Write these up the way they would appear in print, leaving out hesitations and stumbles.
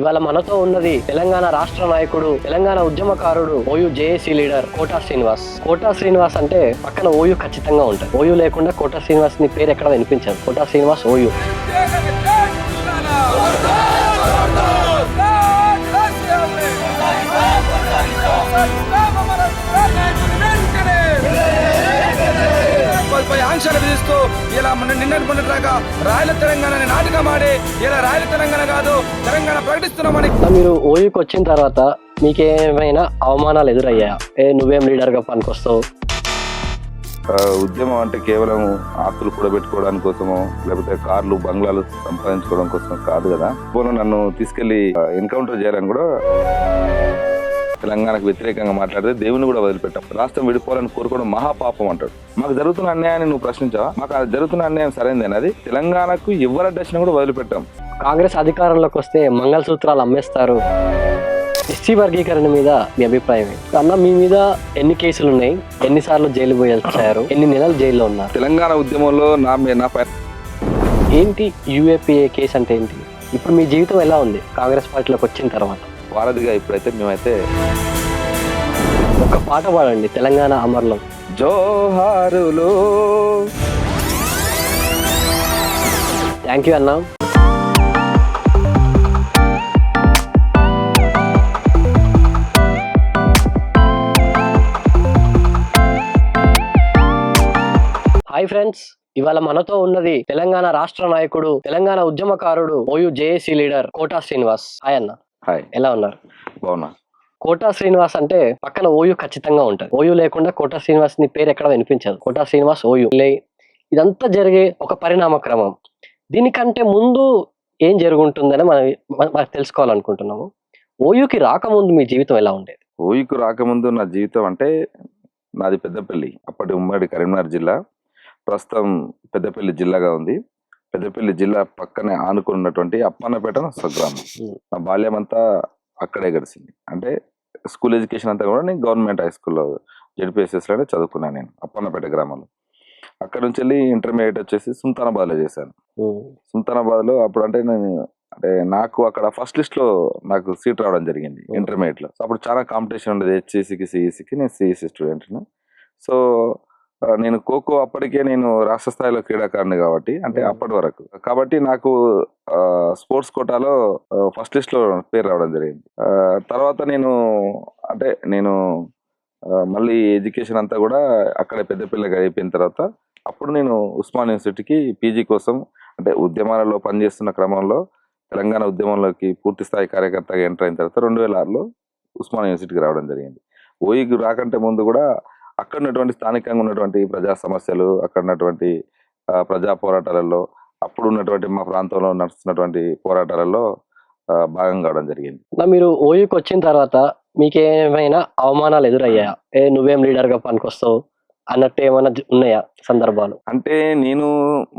ఇవాళ మనతో ఉన్నది తెలంగాణ రాష్ట్ర నాయకుడు, తెలంగాణ ఉద్యమకారుడు, OU JAC leader Kota Srinivas. Kota Srinivas అంటే పక్కన ఓయూ ఖచ్చితంగా ఉంటుంది. ఓయూ లేకుండా కోటా శ్రీనివాస్ ని పేరు ఎక్కడ వినిపించదు. కోటా శ్రీనివాస్ ఓయూ. ఆంక్షలు విధిస్తూ ఇలా నిన్నటి మొన్నటిదాకా రాయల తెలంగాణ నాటకం ఆడి ఇలా రాయల తెలంగాణ కాదు తెలంగాణ ప్రకటిస్తున్నామని. మీరు ఓయూకి వచ్చిన తర్వాత మీకేమైనా అవమానాలు ఎదురయ్యాయా? నువ్వేం లీడర్ గా పనికొస్తావు? ఉద్యమం అంటే కేవలం ఆస్తులు కూడబెట్టుకోవడానికి కోసమో లేకపోతే కార్లు బంగ్లాలు సంపాదించుకోవడం కోసం కాదు కదా. పోను నన్ను తీసుకెళ్లి ఎన్కౌంటర్ చేయాలని కూడా తెలంగాణకు వ్యతిరేకంగా మాట్లాడితే దేవుని కూడా వదిలిపెట్టాం. రాష్ట్రం విడిపోవాలని కోరుకోవడం మహాపాపం అంటాడు. మాకు జరుగుతున్న అన్యాయాన్ని నువ్వు ప్రశ్నించావా? మాకు అది జరుగుతున్న అన్యాయం సరైనదేనా? అది తెలంగాణకు ఎవరి అడ్డచ్చినా కూడా వదిలిపెట్టాం. కాంగ్రెస్ అధికారంలోకి వస్తే మంగళసూత్రాలు అమ్మేస్తారు. ఎస్సీ వర్గీకరణ మీద మీ అభిప్రాయం ఏంటి? అన్న, మీ మీద ఎన్ని కేసులు ఉన్నాయి? ఎన్నిసార్లు జైలు పోయి వచ్చారు? ఎన్ని నెలలు జైల్లో ఉన్నారు? తెలంగాణ ఉద్యమంలో నా పైన ఏంటి యూఏపీఏ కేసు అంటే ఏంటి? ఇప్పుడు మీ జీవితం ఎలా ఉంది కాంగ్రెస్ పార్టీలోకి వచ్చిన తర్వాత? వారధిగా ఇప్పుడైతే మేమైతే ఒక పాట పాడండి, తెలంగాణ అమర్లం. జోహారులు. థ్యాంక్ యూ అన్న. హాయ్ ఫ్రెండ్స్, ఇవాళ మనతో ఉన్నది తెలంగాణ రాష్ట్ర నాయకుడు, తెలంగాణ ఉద్యమకారుడు, OU JAC leader Kota Srinivas. Hi అన్న. హాయ్. ఎలా ఉన్నారు? బాగున్నా. కోటా శ్రీనివాస్ అంటే పక్కన ఓయూ ఖచ్చితంగా ఉంటుంది. ఓయూ లేకుండా కోటా శ్రీనివాస్ ని పేరు ఎక్కడ వినిపించదు. కోటా శ్రీనివాస్ ఓయూ. ఇదంతా జరిగే ఒక పరిణామ క్రమం. దీనికంటే ముందు ఏం జరుగుంటుందని మనం తెలుసుకోవాలనుకుంటున్నాము. ఓయూకి రాకముందు మీ జీవితం ఎలా ఉండేది? ఓయూకు రాకముందు నా జీవితం అంటే నాది పెద్దపల్లి. అప్పటి ఉమ్మడి కరీంనగర్ జిల్లా, ప్రస్తుతం పెద్దపల్లి జిల్లాగా ఉంది. పెద్దపల్లి జిల్లా పక్కనే ఆనుకున్నటువంటి అప్పన్నపేట స్వగ్రామం. నా బాల్యం అంతా అక్కడే గడిచింది. అంటే స్కూల్ ఎడ్యుకేషన్ అంతా కూడా నేను గవర్నమెంట్ హై స్కూల్లో జెడ్పీఎస్ఎస్లోనే చదువుకున్నాను నేను అప్పన్నపేట గ్రామంలో. అక్కడ నుంచి వెళ్ళి ఇంటర్మీడియట్ వచ్చేసి సుల్తానాబాద్లో చేశాను. సుల్తానాబాద్లో అప్పుడు అంటే నాకు అక్కడ ఫస్ట్ లిస్ట్లో నాకు సీట్ రావడం జరిగింది ఇంటర్మీడియట్లో. సో అప్పుడు చాలా కాంపిటీషన్ ఉండేది హెచ్ఈసికి సిఈసికి. నేను సిఈసి స్టూడెంట్ని. సో నేను ఖోఖో అప్పటికే నేను రాష్ట్ర స్థాయిలో క్రీడాకారుని కాబట్టి, అంటే అప్పటి వరకు కాబట్టి నాకు స్పోర్ట్స్ కోటాలో ఫస్ట్ లిస్ట్ లో పేరు రావడం జరిగింది. తర్వాత నేను మళ్ళీ ఎడ్యుకేషన్ అంతా కూడా అక్కడ పెద్దపిల్లగా అయిపోయిన తర్వాత అప్పుడు నేను ఉస్మాన్ యూనివర్సిటీకి పీజీ కోసం, అంటే ఉద్యమాలలో పనిచేస్తున్న క్రమంలో తెలంగాణ ఉద్యమంలోకి పూర్తి స్థాయి కార్యకర్తగా ఎంటర్ అయిన తర్వాత 2006లో ఉస్మాన్ యూనివర్సిటీకి రావడం జరిగింది. ఓయికి రాకంటే ముందు కూడా అక్కడ ఉన్నటువంటి స్థానికంగా ఉన్నటువంటి ప్రజా సమస్యలు, అక్కడ ఉన్నటువంటి ప్రజా పోరాటాలలో, అప్పుడు ఉన్నటువంటి మా ప్రాంతంలో నడుస్తున్నటువంటి పోరాటాలలో భాగం కావడం జరిగింది. మీరు ఓయూకి వచ్చిన తర్వాత మీకేమైనా అవమానాలు ఎదురయ్యాయా? నువ్వేం లీడర్ గా పనికొస్తావు అన్నట్టు ఏమైనా ఉన్నాయా సందర్భాలు? అంటే నేను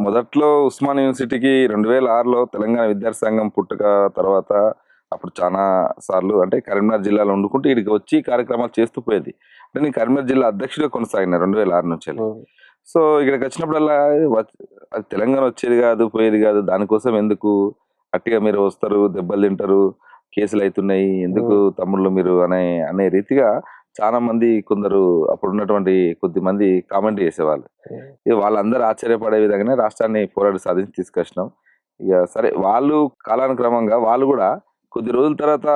మొదట్లో ఉస్మాన్ యూనివర్సిటీకి 2006లో తెలంగాణ విద్యార్థి సంఘం పుట్టుక తర్వాత అప్పుడు చాలా సార్లు అంటే కరీంనగర్ జిల్లాలో వండుకుంటూ ఇక్కడికి వచ్చి కార్యక్రమాలు చేస్తూ పోయేది. అంటే నేను కరీంనగర్ జిల్లా అధ్యక్షుడిగా కొనసాగిన 2006 నుంచి. సో ఇక్కడికి వచ్చినప్పుడల్లా అది తెలంగాణ వచ్చేది కాదు, పోయేది కాదు, దానికోసం ఎందుకు అట్టిగా మీరు వస్తారు, దెబ్బలు తింటారు, కేసులు అవుతున్నాయి, ఎందుకు తమ్ముళ్ళు మీరు అనే రీతిగా చాలా మంది కొందరు అప్పుడు ఉన్నటువంటి కొద్ది మంది కామెంట్ చేసేవాళ్ళు. ఇక వాళ్ళందరూ ఆశ్చర్యపడే విధంగానే రాష్ట్రాన్ని పోరాడి సాధించి తీసుకొచ్చినాం. ఇక సరే, వాళ్ళు కాలానుక్రమంగా వాళ్ళు కూడా కొద్ది రోజుల తర్వాత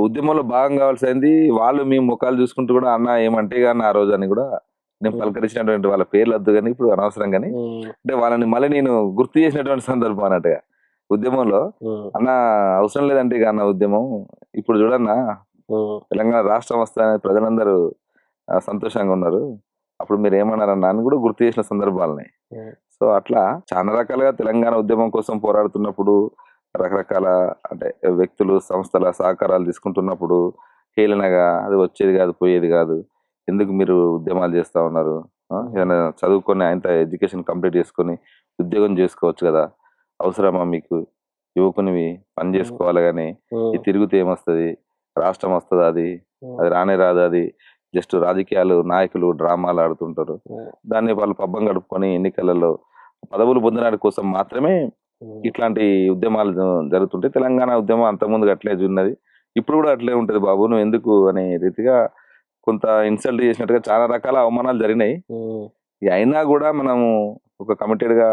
ఉద్యమంలో భాగం కావాల్సింది వాళ్ళు మీ ముఖాలు చూసుకుంటూ కూడా అన్న ఏమంటే కానీ ఆ రోజు అని కూడా నేను పలకరించినటువంటి వాళ్ళ పేర్లు వద్దు కానీ ఇప్పుడు అనవసరం కానీ, అంటే వాళ్ళని మళ్ళీ నేను గుర్తు చేసినటువంటి సందర్భం అన్నట్టుగా ఉద్యమంలో. అన్న అవసరం లేదంటే ఇక అన్న ఉద్యమం ఇప్పుడు చూడన్నా తెలంగాణ రాష్ట్రం వస్తాయని ప్రజలందరూ సంతోషంగా ఉన్నారు, అప్పుడు మీరు ఏమన్నారన్నా అని కూడా గుర్తు చేసిన సందర్భాలని. సో అట్లా చాలా రకాలుగా తెలంగాణ ఉద్యమం కోసం పోరాడుతున్నప్పుడు రకరకాల అంటే వ్యక్తులు, సంస్థల సహకారాలు తీసుకుంటున్నప్పుడు హేళనగా అది వచ్చేది కాదు, పోయేది కాదు, ఎందుకు మీరు ఉద్యమాలు చేస్తూ ఉన్నారు, ఏదైనా చదువుకొని ఆయన ఎడ్యుకేషన్ కంప్లీట్ చేసుకొని ఉద్యోగం చేసుకోవచ్చు కదా, అవసరమా మీకు, యువకునివి పని చేసుకోవాలి కానీ ఈ తిరుగుతే ఏమొస్తుంది, రాష్ట్రం వస్తుంది, అది రానే రాదు, అది జస్ట్ రాజకీయాలు నాయకులు డ్రామాలు ఆడుతుంటారు, దాన్ని వాళ్ళు పబ్బం గడుపుకొని ఎన్నికలలో పదవులు పొందడానికి కోసం మాత్రమే ఇట్లాంటి ఉద్యమాలు జరుగుతుంటే తెలంగాణ ఉద్యమం అంతకుముందు అట్లే ఉన్నది, ఇప్పుడు కూడా అట్లే ఉంటది బాబు, నువ్వు ఎందుకు అనే రీతిగా కొంత ఇన్సల్ట్ చేసినట్టుగా చాలా రకాల అవమానాలు జరిగినాయి. అయినా కూడా మనము ఒక కమిటెడ్ గా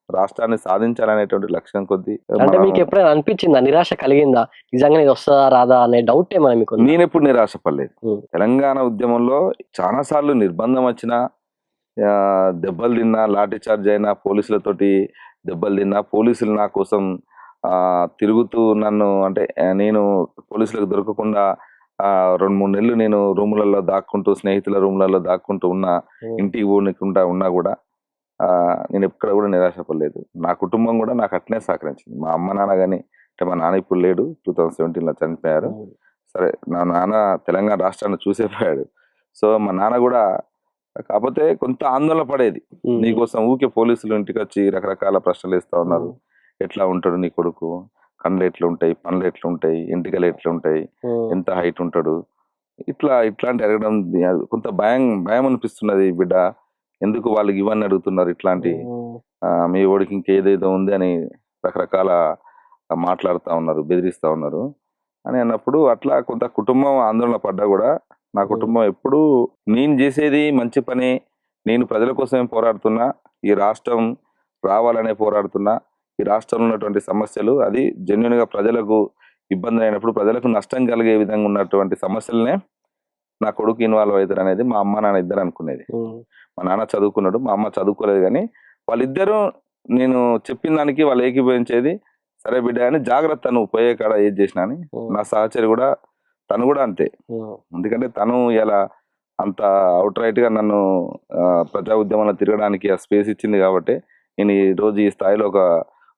రాష్ట్రాన్ని సాధించాలనేటువంటి లక్ష్యం కొద్దీ అంటే మీకు ఎప్పుడైనా అనిపించిందా, నిరాశ కలిగిందా, నిజంగా ఇది వస్తుందా రాదా అనే డౌట్ ఏమైనా మీకు ఉందా? నేను ఎప్పుడు నిరాశపడలేదు. ఉం. తెలంగాణ ఉద్యమంలో చాలా సార్లు నిర్బంధం వచ్చినా, దెబ్బలు తిన్నా, లాఠీ చార్జ్ అయినా, పోలీసులతోటి దెబ్బలు తిన్నా, పోలీసులు నా కోసం తిరుగుతూ నన్ను అంటే నేను పోలీసులకు దొరకకుండా 2-3 నెలలు నేను రూములలో దాక్కుంటూ, స్నేహితుల రూములలో దాక్కుంటూ ఉన్నా, ఇంటికి పోనీకుండా ఉన్నా కూడా నేను ఎక్కడ కూడా నిరాశపడలేదు. నా కుటుంబం కూడా నాకు అట్నే సహకరించింది. మా అమ్మ నాన్న కానీ, అంటే మా నాన్న ఇప్పుడు లేడు, 2017లో చనిపోయారు. సరే, నా నాన్న తెలంగాణ రాష్ట్రాన్ని చూసేపోయాడు. సో మా నాన్న కూడా కాకపోతే కొంత ఆందోళన పడేది, నీకోసం ఊకే పోలీసులు ఇంటికి వచ్చి రకరకాల ప్రశ్నలు వేస్తా ఉన్నారు, ఎట్లా ఉంటాడు నీ కొడుకు, కళ్ళు ఎట్లుంటాయి, పనులు ఎట్లుంటాయి, ఎంటికలు ఎట్లుంటాయి, ఎంత హైట్ ఉంటాడు, ఇట్లాంటి అడగడం కొంత భయం అనిపిస్తున్నది. బిడ్డ ఎందుకు వాళ్ళకి ఇవన్నీ అడుగుతున్నారు, ఇట్లాంటి మీ ఓడికి ఇంకేదేదో ఉంది అని రకరకాల మాట్లాడుతూ ఉన్నారు, బెదిరిస్తూ ఉన్నారు అని అన్నప్పుడు అట్లా కొంత కుటుంబం ఆందోళన పడ్డా కూడా నా కుటుంబం ఎప్పుడు నేను చేసేది మంచి పని, నేను ప్రజల కోసమే పోరాడుతున్నా, ఈ రాష్ట్రం రావాలనే పోరాడుతున్నా, ఈ రాష్ట్రంలో ఉన్నటువంటి సమస్యలు అది జెన్యున్ గా ప్రజలకు ఇబ్బంది అయినప్పుడు, ప్రజలకు నష్టం కలిగే విధంగా ఉన్నటువంటి సమస్యలనే నా కొడుకు ఇన్వాల్వ్ అవుతారు అనేది మా అమ్మ నాన్న ఇద్దరు అనుకునేది. మా నాన్న చదువుకున్నాడు, మా అమ్మ చదువుకోలేదు, కానీ వాళ్ళిద్దరూ నేను చెప్పిన దానికి వాళ్ళు ఏకీభవించేది. సరే బిడ్డ అని జాగ్రత్త, నువ్వు పోయే కాడ ఏది చేసినా అని. నా సహచరి కూడా, తను కూడా అంతే. ఎందుకంటే తను ఇలా అంత అవుట్ రైట్ గా నన్ను ప్రజా ఉద్యమంలో తిరగడానికి ఆ స్పేస్ ఇచ్చింది కాబట్టి నేను ఈ రోజు ఈ స్థాయిలో ఒక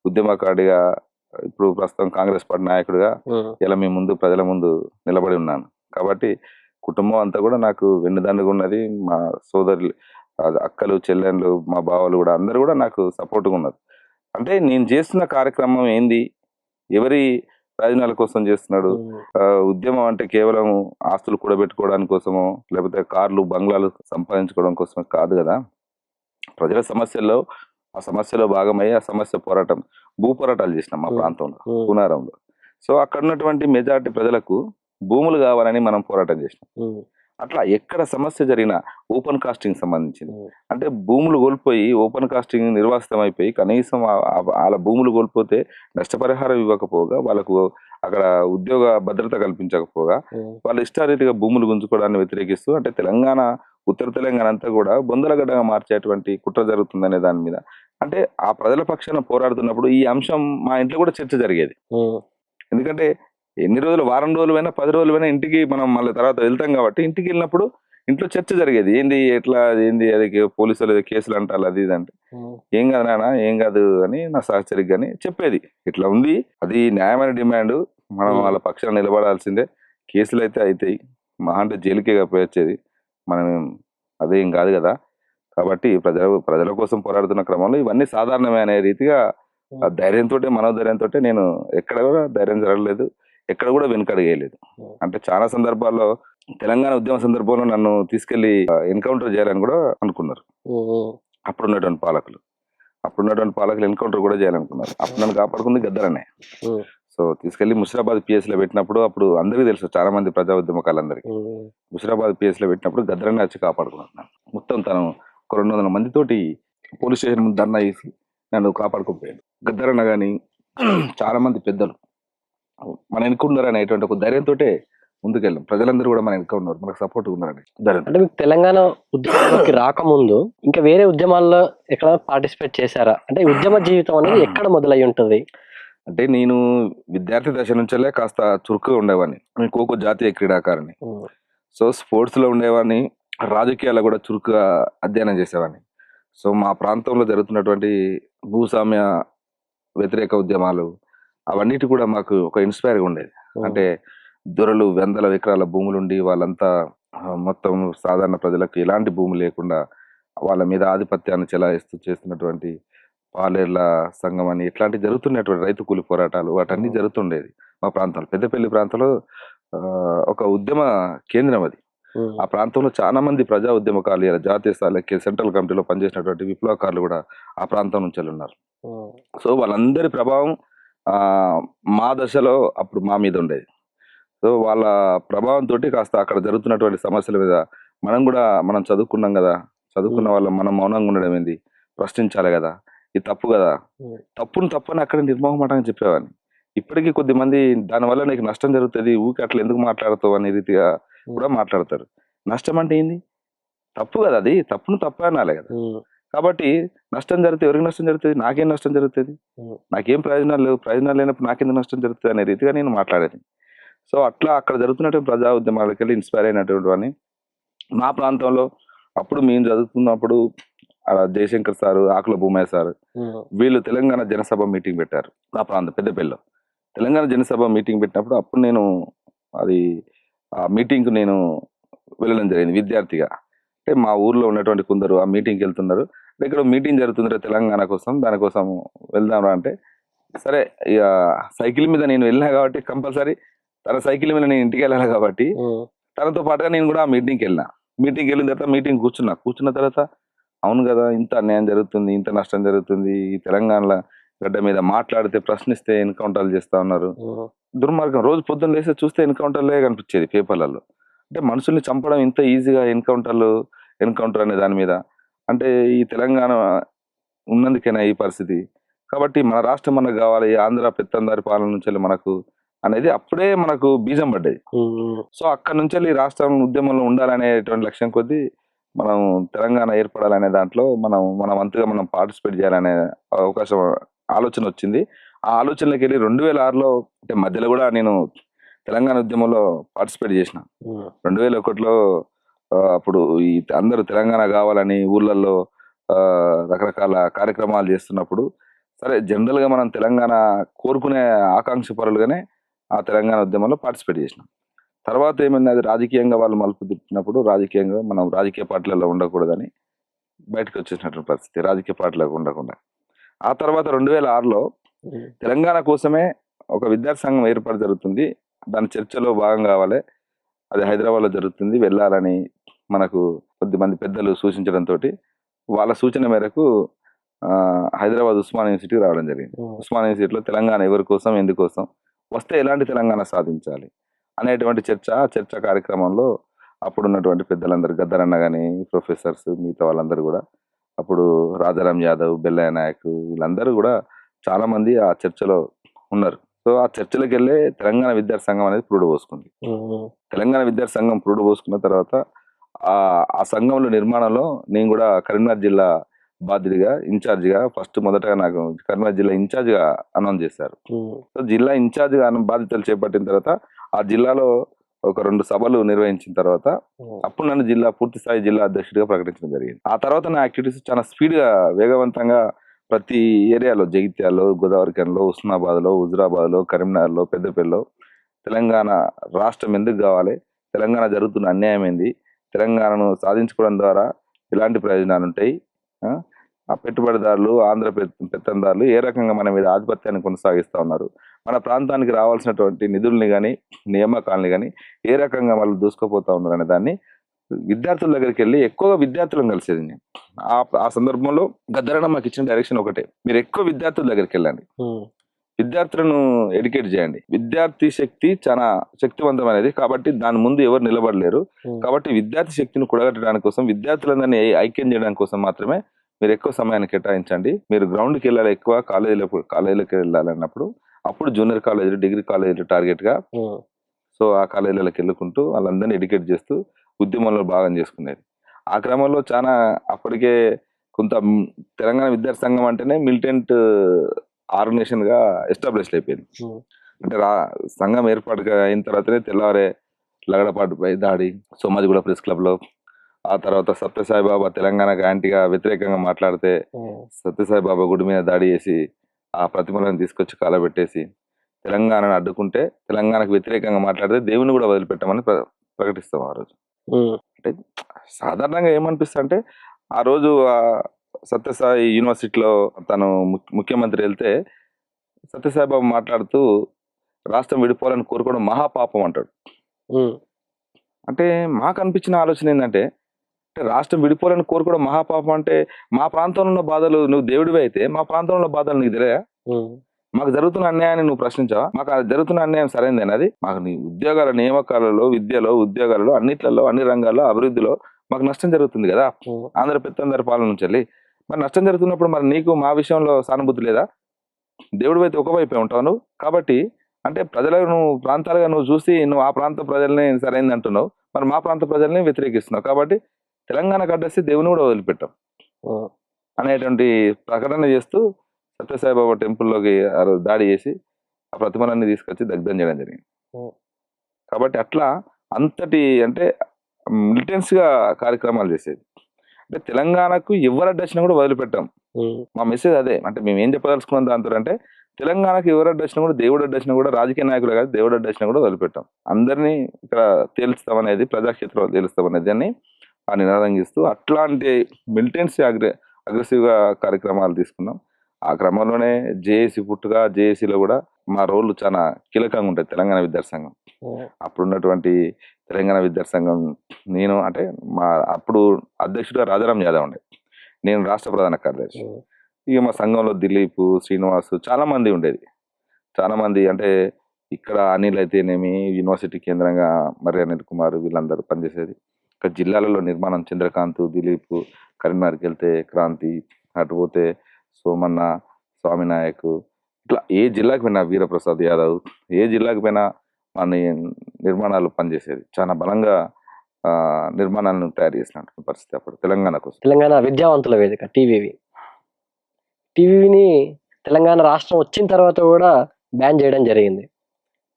ఉద్యమకారుడిగా, ఇప్పుడు ప్రస్తుతం కాంగ్రెస్ పార్టీ నాయకుడిగా ఇలా మీ ముందు, ప్రజల ముందు నిలబడి ఉన్నాను. కాబట్టి కుటుంబం అంతా కూడా నాకు వెన్నుదండుగా ఉన్నది. మా సోదరులు, అక్కలు, చెల్లెళ్ళు, మా బావలు కూడా అందరు కూడా నాకు సపోర్ట్గా ఉన్నారు. అంటే నేను చేస్తున్న కార్యక్రమం ఏంది, ఎవరి ప్రయోజనాల కోసం చేస్తున్నాడు, ఉద్యమం అంటే కేవలం ఆస్తులు కూడబెట్టుకోవడానికి కోసమో, లేకపోతే కార్లు, బంగ్లాలు సంపాదించుకోవడం కోసమో కాదు కదా. ప్రజల సమస్యల్లో ఆ సమస్యలో భాగమై ఆ సమస్య పోరాటం, భూ పోరాటాలు చేసినాం మా ప్రాంతంలో, కూనారంలో. సో అక్కడ ఉన్నటువంటి మెజారిటీ ప్రజలకు భూములు కావాలని మనం పోరాటం చేసినాం. అట్లా ఎక్కడ సమస్య జరిగినా, ఓపెన్ కాస్టింగ్ సంబంధించింది అంటే భూములు కోల్పోయి ఓపెన్ కాస్టింగ్ నిర్వాసితం అయిపోయి కనీసం వాళ్ళ భూములు కోల్పోతే నష్టపరిహారం ఇవ్వకపోగా, వాళ్ళకు అక్కడ ఉద్యోగ భద్రత కల్పించకపోగా, వాళ్ళ ఇష్టారీతిగా భూములు గుంజుకోవడాన్ని వ్యతిరేకిస్తూ, అంటే తెలంగాణ, ఉత్తర తెలంగాణ అంతా కూడా బొందలగడ్డగా మార్చేటువంటి కుట్ర జరుగుతుందనే దాని మీద, అంటే ఆ ప్రజల పక్షాన పోరాడుతున్నప్పుడు ఈ అంశం మా ఇంట్లో కూడా చర్చ జరిగేది. ఎందుకంటే ఎన్ని రోజులు, వారం రోజులైనా 10 రోజులైనా ఇంటికి మనం మళ్ళీ తర్వాత వెళ్తాం కాబట్టి, ఇంటికి వెళ్ళినప్పుడు ఇంట్లో చర్చ జరిగేది, ఏంది ఎట్లా, ఏంది అది పోలీసులు కేసులు అంటారు, అది ఇది అంటే, ఏం కాదు నాన్న, ఏం కాదు అని నా సహచరికి కానీ చెప్పేది. ఇట్లా ఉంది, అది న్యాయమైన డిమాండ్, మనం వాళ్ళ పక్షాన నిలబడాల్సిందే, కేసులు అయితే అవుతాయి, మహా అంటే జైలుకే పోయొచ్చేది, మనం అదేం కాదు కదా. కాబట్టి ప్రజల కోసం పోరాడుతున్న క్రమంలో ఇవన్నీ సాధారణమే అనే రీతిగా ధైర్యంతో, మనోధైర్యంతో నేను ఎక్కడ కూడా ధైర్యం జరగలేదు, ఎక్కడ కూడా వెనుకడిగేయలేదు. అంటే చాలా సందర్భాల్లో తెలంగాణ ఉద్యమ సందర్భంలో నన్ను తీసుకెళ్లి ఎన్కౌంటర్ చేయాలని కూడా అనుకున్నారు అప్పుడున్నటువంటి పాలకులు ఎన్కౌంటర్ కూడా చేయాలనుకున్నారు. అప్పుడు నన్ను కాపాడుకుంది గద్దరనే. సో తీసుకెళ్లి ముషిరాబాద్ పిఎస్ లో పెట్టినప్పుడు, అప్పుడు అందరికీ తెలుసు, చాలా మంది ప్రజా ఉద్యమకాలందరికీ, ముషిరాబాద్ పిఎస్ లో పెట్టినప్పుడు గద్దరనే వచ్చి కాపాడుకున్నాను. మొత్తం తను ఒక 200 మందితోటి పోలీస్ స్టేషన్ ముందు ధర్నా చేసి నన్ను కాపాడుకోపోయాడు. గద్దరన్న కానీ చాలా మంది పెద్దలు మన ఎన్నుకున్నారు అనేటువంటి ఒక ధైర్యంతో ముందుకెళ్ళాం. ప్రజలందరూ కూడా మన వెనుక ఉన్నారు, మనకు సపోర్ట్ ఉన్నారని ధైర్యం. అంటే మీకు తెలంగాణ ఉద్యమంలోకి రాకముందు ఇంకా వేరే ఉద్యమాల్లో ఎక్కడ పార్టిసిపేట్ చేశారా? అంటే ఉద్యమ జీవితం అనేది ఎక్కడ మొదలై ఉంటుంది? అంటే నేను విద్యార్థి దశ నుంచే కాస్త చురుకుగా ఉండేవాడిని. నేను ఖోఖో జాతీయ క్రీడాకారిని. సో స్పోర్ట్స్ లో ఉండేవాడిని, రాజకీయాల్లో కూడా చురుకుగా అధ్యయనం చేసేవాడిని. సో మా ప్రాంతంలో జరుగుతున్నటువంటి భూస్వామ్య వ్యతిరేక ఉద్యమాలు అవన్నిటి కూడా మాకు ఒక ఇన్స్పైర్గా ఉండేది. అంటే దొరలు వందల ఎకరాల భూములుండి వాళ్ళంతా మొత్తం సాధారణ ప్రజలకు ఎలాంటి భూమి లేకుండా వాళ్ళ మీద ఆధిపత్యాన్ని చెలాయిస్తూ చేస్తున్నటువంటి పాలేర్ల సంఘం అని ఇట్లాంటి జరుగుతున్నటువంటి రైతు కూలి పోరాటాలు, వాటన్నీ జరుగుతుండేది మా ప్రాంతంలో. పెద్దపల్లి ప్రాంతంలో ఒక ఉద్యమ కేంద్రం అది. ఆ ప్రాంతంలో చాలా మంది ప్రజా ఉద్యమకారులు ఇలా జాతీయ స్థాయికి సెంట్రల్ కమిటీలో పనిచేసినటువంటి విప్లవకారులు కూడా ఆ ప్రాంతం నుంచి ఉన్నారు. సో వాళ్ళందరి ప్రభావం మా దశలో అప్పుడు మా మీద ఉండేది. సో వాళ్ళ ప్రభావంతో కాస్త అక్కడ జరుగుతున్నటువంటి సమస్యల మీద మనం చదువుకున్నాం కదా, చదువుకున్న వాళ్ళం మనం మౌనంగా ఉండడం ఏంది, ప్రశ్నించాలి కదా, ఇది తప్పు కదా, తప్పని అక్కడ నిర్మోహమాటంగా చెప్పేవాడిని. ఇప్పటికీ కొద్ది మంది దానివల్ల నీకు నష్టం జరుగుతుంది, ఊరికి అట్లా ఎందుకు మాట్లాడుతావు అనే రీతిగా కూడా మాట్లాడతారు. నష్టం అంటే ఏంది? తప్పు కదా, అది తప్పు అనాలి కదా. కాబట్టి నష్టం జరిగితే ఎవరికి నష్టం జరుగుతుంది? నాకేం నష్టం జరుగుతుంది? నాకేం ప్రయోజనాలు లేవు, ప్రయోజనాలు లేనప్పుడు నాకెందుకు నష్టం జరుగుతుంది అనే రీతిగా నేను మాట్లాడేది. సో అట్లా అక్కడ జరుగుతున్నటువంటి ప్రజా ఉద్యమాలకి వెళ్ళి ఇన్స్పైర్ అయినటువంటి వాడిని. మా ప్రాంతంలో అప్పుడు మేము చదువుతున్నప్పుడు జయశంకర్ సారు, ఆకుల భూమయ్య సారు వీళ్ళు తెలంగాణ జనసభ మీటింగ్ పెట్టారు మా ప్రాంతం పెద్దపల్లిలో. తెలంగాణ జనసభ మీటింగ్ పెట్టినప్పుడు అప్పుడు నేను ఆ మీటింగ్కు నేను వెళ్ళడం జరిగింది విద్యార్థిగా. అంటే మా ఊర్లో ఉన్నటువంటి కొందరు ఆ మీటింగ్కి వెళ్తున్నారు, ఇక్కడ మీటింగ్ జరుగుతుంది తెలంగాణ కోసం, దానికోసం వెళ్దాంరా అంటే, సరే ఇక సైకిల్ మీద నేను వెళ్ళినా కాబట్టి కంపల్సరీ తన సైకిల్ మీద నేను ఇంటికి వెళ్ళాలి కాబట్టి తనతో పాటుగా నేను కూడా ఆ మీటింగ్కి వెళ్ళిన. మీటింగ్కి వెళ్ళిన తర్వాత మీటింగ్ కూర్చున్న తర్వాత అవును కదా, ఇంత అన్యాయం జరుగుతుంది, ఇంత నష్టం జరుగుతుంది, ఈ తెలంగాణ గడ్డ మీద మాట్లాడితే ప్రశ్నిస్తే ఎన్కౌంటర్లు చేస్తా ఉన్నారు, దుర్మార్గం. రోజు పొద్దున్న లేస్తే చూస్తే ఎన్కౌంటర్లే కనిపించేది పేపర్లలో. అంటే మనుషుల్ని చంపడం ఇంత ఈజీగా ఎన్కౌంటర్ అనే దాని మీద, అంటే ఈ తెలంగాణ ఉన్నందుకేనా ఈ పరిస్థితి? కాబట్టి మన రాష్ట్రం మనకు కావాలి, ఆంధ్ర పెత్తందారి పాలన నుంచి మనకు అనేది అప్పుడే మనకు బీజం పడ్డది. సో అక్కడ నుంచి రాష్ట్రం ఉద్యమంలో ఉండాలనేటువంటి లక్ష్యం కొద్దీ మనం తెలంగాణ ఏర్పడాలనే దాంట్లో మన వంతుగా మనం పార్టిసిపేట్ చేయాలనే ఆలోచన వచ్చింది. ఆ ఆలోచనలోకి వెళ్ళి 2006లో అంటే మధ్యలో కూడా నేను తెలంగాణ ఉద్యమంలో పార్టిసిపేట్ చేసిన. 2001లో అప్పుడు ఈ అందరూ తెలంగాణ కావాలని ఊర్లలో రకరకాల కార్యక్రమాలు చేస్తున్నప్పుడు, సరే జనరల్ గా మనం తెలంగాణ కోరుకునే ఆకాంక్ష పరులుగానే ఆ తెలంగాణ ఉద్యమంలో పార్టిసిపేట్ చేసినాం. తర్వాత ఏమైంది, అది రాజకీయంగా వాళ్ళు మలుపు తిప్పినప్పుడు రాజకీయంగా మనం రాజకీయ పార్టీలలో ఉండకూడదని బయటకు వచ్చేసినటువంటి పరిస్థితి, రాజకీయ పార్టీలకు ఉండకుండా. ఆ తర్వాత 2006లో తెలంగాణ కోసమే ఒక విద్యార్థి సంఘం ఏర్పాటు జరుగుతుంది, దాని చర్చలో భాగం కావాలి, అది హైదరాబాద్లో జరుగుతుంది, వెళ్ళాలని మనకు కొద్దిమంది పెద్దలు సూచించడంతో వాళ్ళ సూచన మేరకు హైదరాబాద్ ఉస్మానియా యూనివర్సిటీకి రావడం జరిగింది. ఉస్మానియా యూనివర్సిటీలో తెలంగాణ ఎవరి కోసం, ఎందుకోసం, వస్తే ఎలాంటి తెలంగాణ సాధించాలి అనేటువంటి చర్చ కార్యక్రమంలో అప్పుడున్నటువంటి పెద్దలందరూ, గద్దరన్న కానీ, ప్రొఫెసర్స్, మిగతా వాళ్ళందరూ కూడా, అప్పుడు రాజారాం యాదవ్, బెల్లయ్య నాయక్, వీళ్ళందరూ కూడా చాలా మంది ఆ చర్చలో ఉన్నారు. సో ఆ చర్చలకు వెళ్ళే తెలంగాణ విద్యార్థి సంఘం అనేది పురుడు పోసుకుంది. తెలంగాణ విద్యార్థి సంఘం పురుడు పోసుకున్న తర్వాత ఆ సంఘంలో నిర్మాణంలో నేను కూడా కరీంనగర్ జిల్లా బాధ్యుడిగా, ఇన్ఛార్జిగా, మొదటగా నాకు కరీంనగర్ జిల్లా ఇన్ఛార్జిగా అనౌన్స్ చేశారు. సో జిల్లా ఇన్ఛార్జిగా బాధ్యతలు చేపట్టిన తర్వాత ఆ జిల్లాలో ఒక 2 సభలు నిర్వహించిన తర్వాత అప్పుడు నన్ను పూర్తి స్థాయి జిల్లా అధ్యక్షుడిగా ప్రకటించడం జరిగింది. ఆ తర్వాత నా యాక్టివిటీస్ చాలా స్పీడ్గా, వేగవంతంగా ప్రతి ఏరియాలో, జగిత్యాలలో, గోదావరిఖనిలో, ఉస్మానాబాద్లో, హుజురాబాద్లో, కరీంనగర్లో, పెద్దపల్లిలో తెలంగాణ రాష్ట్రం ఎందుకు కావాలి, తెలంగాణ జరుగుతున్న అన్యాయం ఏంది, తెలంగాణను సాధించుకోవడం ద్వారా ఎలాంటి ప్రయోజనాలు ఉంటాయి, ఆ పెట్టుబడిదారులు, ఆంధ్ర పెత్తందారులు ఏ రకంగా మన మీద ఆధిపత్యాన్ని కొనసాగిస్తూ ఉన్నారు, మన ప్రాంతానికి రావాల్సినటువంటి నిధుల్ని కానీ, నియామకాలని కానీ ఏ రకంగా వాళ్ళు దూసుకుపోతా ఉన్నారు అనే దాన్ని విద్యార్థుల దగ్గరికి వెళ్ళి ఎక్కువగా విద్యార్థులను కలిసేది నేను. ఆ సందర్భంలో గద్దరన్న మాకు ఇచ్చిన డైరెక్షన్ ఒకటే, మీరు ఎక్కువ విద్యార్థుల దగ్గరికి వెళ్ళండి, విద్యార్థులను ఎడ్యుకేట్ చేయండి. విద్యార్థి శక్తి చాలా శక్తివంతమైనది, కాబట్టి దాని ముందు ఎవరు నిలబడలేరు. కాబట్టి విద్యార్థి శక్తిని కూడగట్టడానికి కోసం, విద్యార్థులందరినీ ఐక్యం చేయడానికి కోసం మాత్రమే మీరు ఎక్కువ సమయాన్ని కేటాయించండి. మీరు గ్రౌండ్కి వెళ్ళాలి, ఎక్కువ కాలేజీలకు వెళ్ళాలన్నప్పుడు అప్పుడు జూనియర్ కాలేజీలు, డిగ్రీ కాలేజీలు టార్గెట్ గా, సో ఆ కాలేజీలకు వెళ్ళుకుంటూ వాళ్ళందరినీ ఎడ్యుకేట్ చేస్తూ ఉద్యమంలో భాగం చేసుకునేది. ఆ క్రమంలో చాలా అప్పటికే కొంత తెలంగాణ విద్యార్థి సంఘం అంటేనే మిలిటెంట్ ఆర్గనైజేషన్ గా ఎస్టాబ్లిష్ అయిపోయింది. అంటే సంఘం ఏర్పాటు అయిన తర్వాతనే తెల్లవారే లగడపాటుపై దాడి సోమాజిగూడ ప్రెస్ క్లబ్ లో, ఆ తర్వాత సత్యసాయిబాబా తెలంగాణకు యాంటీగా వ్యతిరేకంగా మాట్లాడితే సత్యసాయిబాబా గుడి మీద దాడి చేసి ఆ ప్రతిమలను తీసుకొచ్చి కాలబెట్టేసి తెలంగాణను అడ్డుకుంటే, తెలంగాణకు వ్యతిరేకంగా మాట్లాడితే దేవుని కూడా వదిలిపెట్టామని ప్రకటిస్తాం. ఆ రోజు అంటే సాధారణంగా ఏమనిపిస్తుంది అంటే, ఆ రోజు సత్యసాయి యూనివర్సిటీలో తను ముఖ్యమంత్రి వెళ్తే సత్యసాయిబాబు మాట్లాడుతూ రాష్ట్రం విడిపోవాలని కోరుకోవడం మహాపాపం అంటాడు. అంటే మాకు అనిపించిన ఆలోచన ఏంటంటే అంటే రాష్ట్రం విడిపోవాలని కోరుకోవడం మహాపాపం. అంటే మా ప్రాంతంలో ఉన్న బాధలు నువ్వు దేవుడివి అయితే మా ప్రాంతంలో ఉన్న బాధలు నీకు తెలియదా? ఉమ్, మాకు జరుగుతున్న అన్యాయాన్ని నువ్వు ప్రశ్నించావా? మాకు అది జరుగుతున్న అన్యాయం సరైనదేనా? అది మాకు నీ ఉద్యోగాల నియామకాలలో, విద్యలో, ఉద్యోగాలలో, అన్నిట్లలో, అన్ని రంగాల్లో అభివృద్ధిలో మాకు నష్టం జరుగుతుంది కదా. ఉమ్, ఆంధ్ర పెత్తందరి పాలన నుంచి వెళ్ళి మరి నష్టం జరుగుతున్నప్పుడు మరి నీకు మా విషయంలో సానుభూతి లేదా? దేవుడి అయితే ఒకవైపే ఉంటావు నువ్వు. కాబట్టి అంటే ప్రజలకు నువ్వు ప్రాంతాలుగా నువ్వు చూసి నువ్వు ఆ ప్రాంత ప్రజల్ని సరైనది అంటున్నావు, మరి మా ప్రాంత ప్రజల్ని వ్యతిరేకిస్తున్నావు. కాబట్టి తెలంగాణకు అడ్డేసి దేవుని కూడా వదిలిపెట్టాం ఉమ్, అనేటువంటి ప్రకటన చేస్తూ సత్యసాయిబాబా టెంపుల్లోకి ఆ రోజు దాడి చేసి ఆ ప్రతిమలన్నీ తీసుకొచ్చి దగ్ధం చేయడం జరిగింది. ఉమ్, కాబట్టి అట్లా అంతటి అంటే మిలిటెన్స్ గా కార్యక్రమాలు చేసేది. అంటే తెలంగాణకు ఎవరు అడ్డొచ్చినా కూడా వదిలిపెట్టాం. ఉమ్, మా మెసేజ్ అదే. అంటే మేము ఏం చెప్పదలుచుకున్నాం దాంతో అంటే తెలంగాణకు ఎవరు అడ్డొచ్చినా కూడా, దేవుడు అడ్డొచ్చినా కూడా, రాజకీయ నాయకులు కాదు దేవుడు అడ్డొచ్చినా కూడా వదిలిపెట్టాం. అందరినీ ఇక్కడ తేల్చుతామనేది, ప్రజాక్షేత్రంలో తేలుస్తామనేది అని ఆ నినాదం ఇస్తూ అట్లాంటి మిలిటెన్సీ అగ్రెసివ్ గా కార్యక్రమాలు తీసుకున్నాం. ఆ క్రమంలోనే జేఏసీ పుట్టుగా, జేఏసీలో కూడా మా రోల్ చాలా కీలకంగా ఉంటుంది. తెలంగాణ విద్యార్థి సంఘం ఉమ్, అప్పుడున్నటువంటి తెలంగాణ విద్యార్థి సంఘం నేను అంటే మా అప్పుడు అధ్యక్షుడు రాజారాం యాదవ్ ఉండే, నేను రాష్ట్ర ప్రధాన కార్యదర్శి. ఉమ్, ఇక మా సంఘంలో దిలీప్, శ్రీనివాస్ చాలా మంది ఉండేది. చాలా మంది అంటే ఇక్కడ అనిల్ అయితేనేమి, యూనివర్సిటీ కేంద్రంగా మరి అనిల్ కుమార్ వీళ్ళందరూ పనిచేసేది. ఇక్కడ జిల్లాలలో నిర్మాణం చంద్రకాంత్, దిలీప్, కరీంనగర్కి వెళ్తే క్రాంతి, అటు పోతే సోమన్న, స్వామినాయక్, ఇట్లా ఏ జిల్లాకి పోయినా వీరప్రసాద్ యాదవ్, ఏ జిల్లాకి పోయినా మన నిర్మాణాలు పనిచేసేది. చాలా బలంగా నిర్మాణాలను తయారు చేసినటువంటి పరిస్థితి అప్పుడు తెలంగాణ కోసం. తెలంగాణ విద్యావంతుల వేదిక టీవీని తెలంగాణ రాష్ట్రం వచ్చిన తర్వాత కూడా బ్యాన్ చేయడం జరిగింది.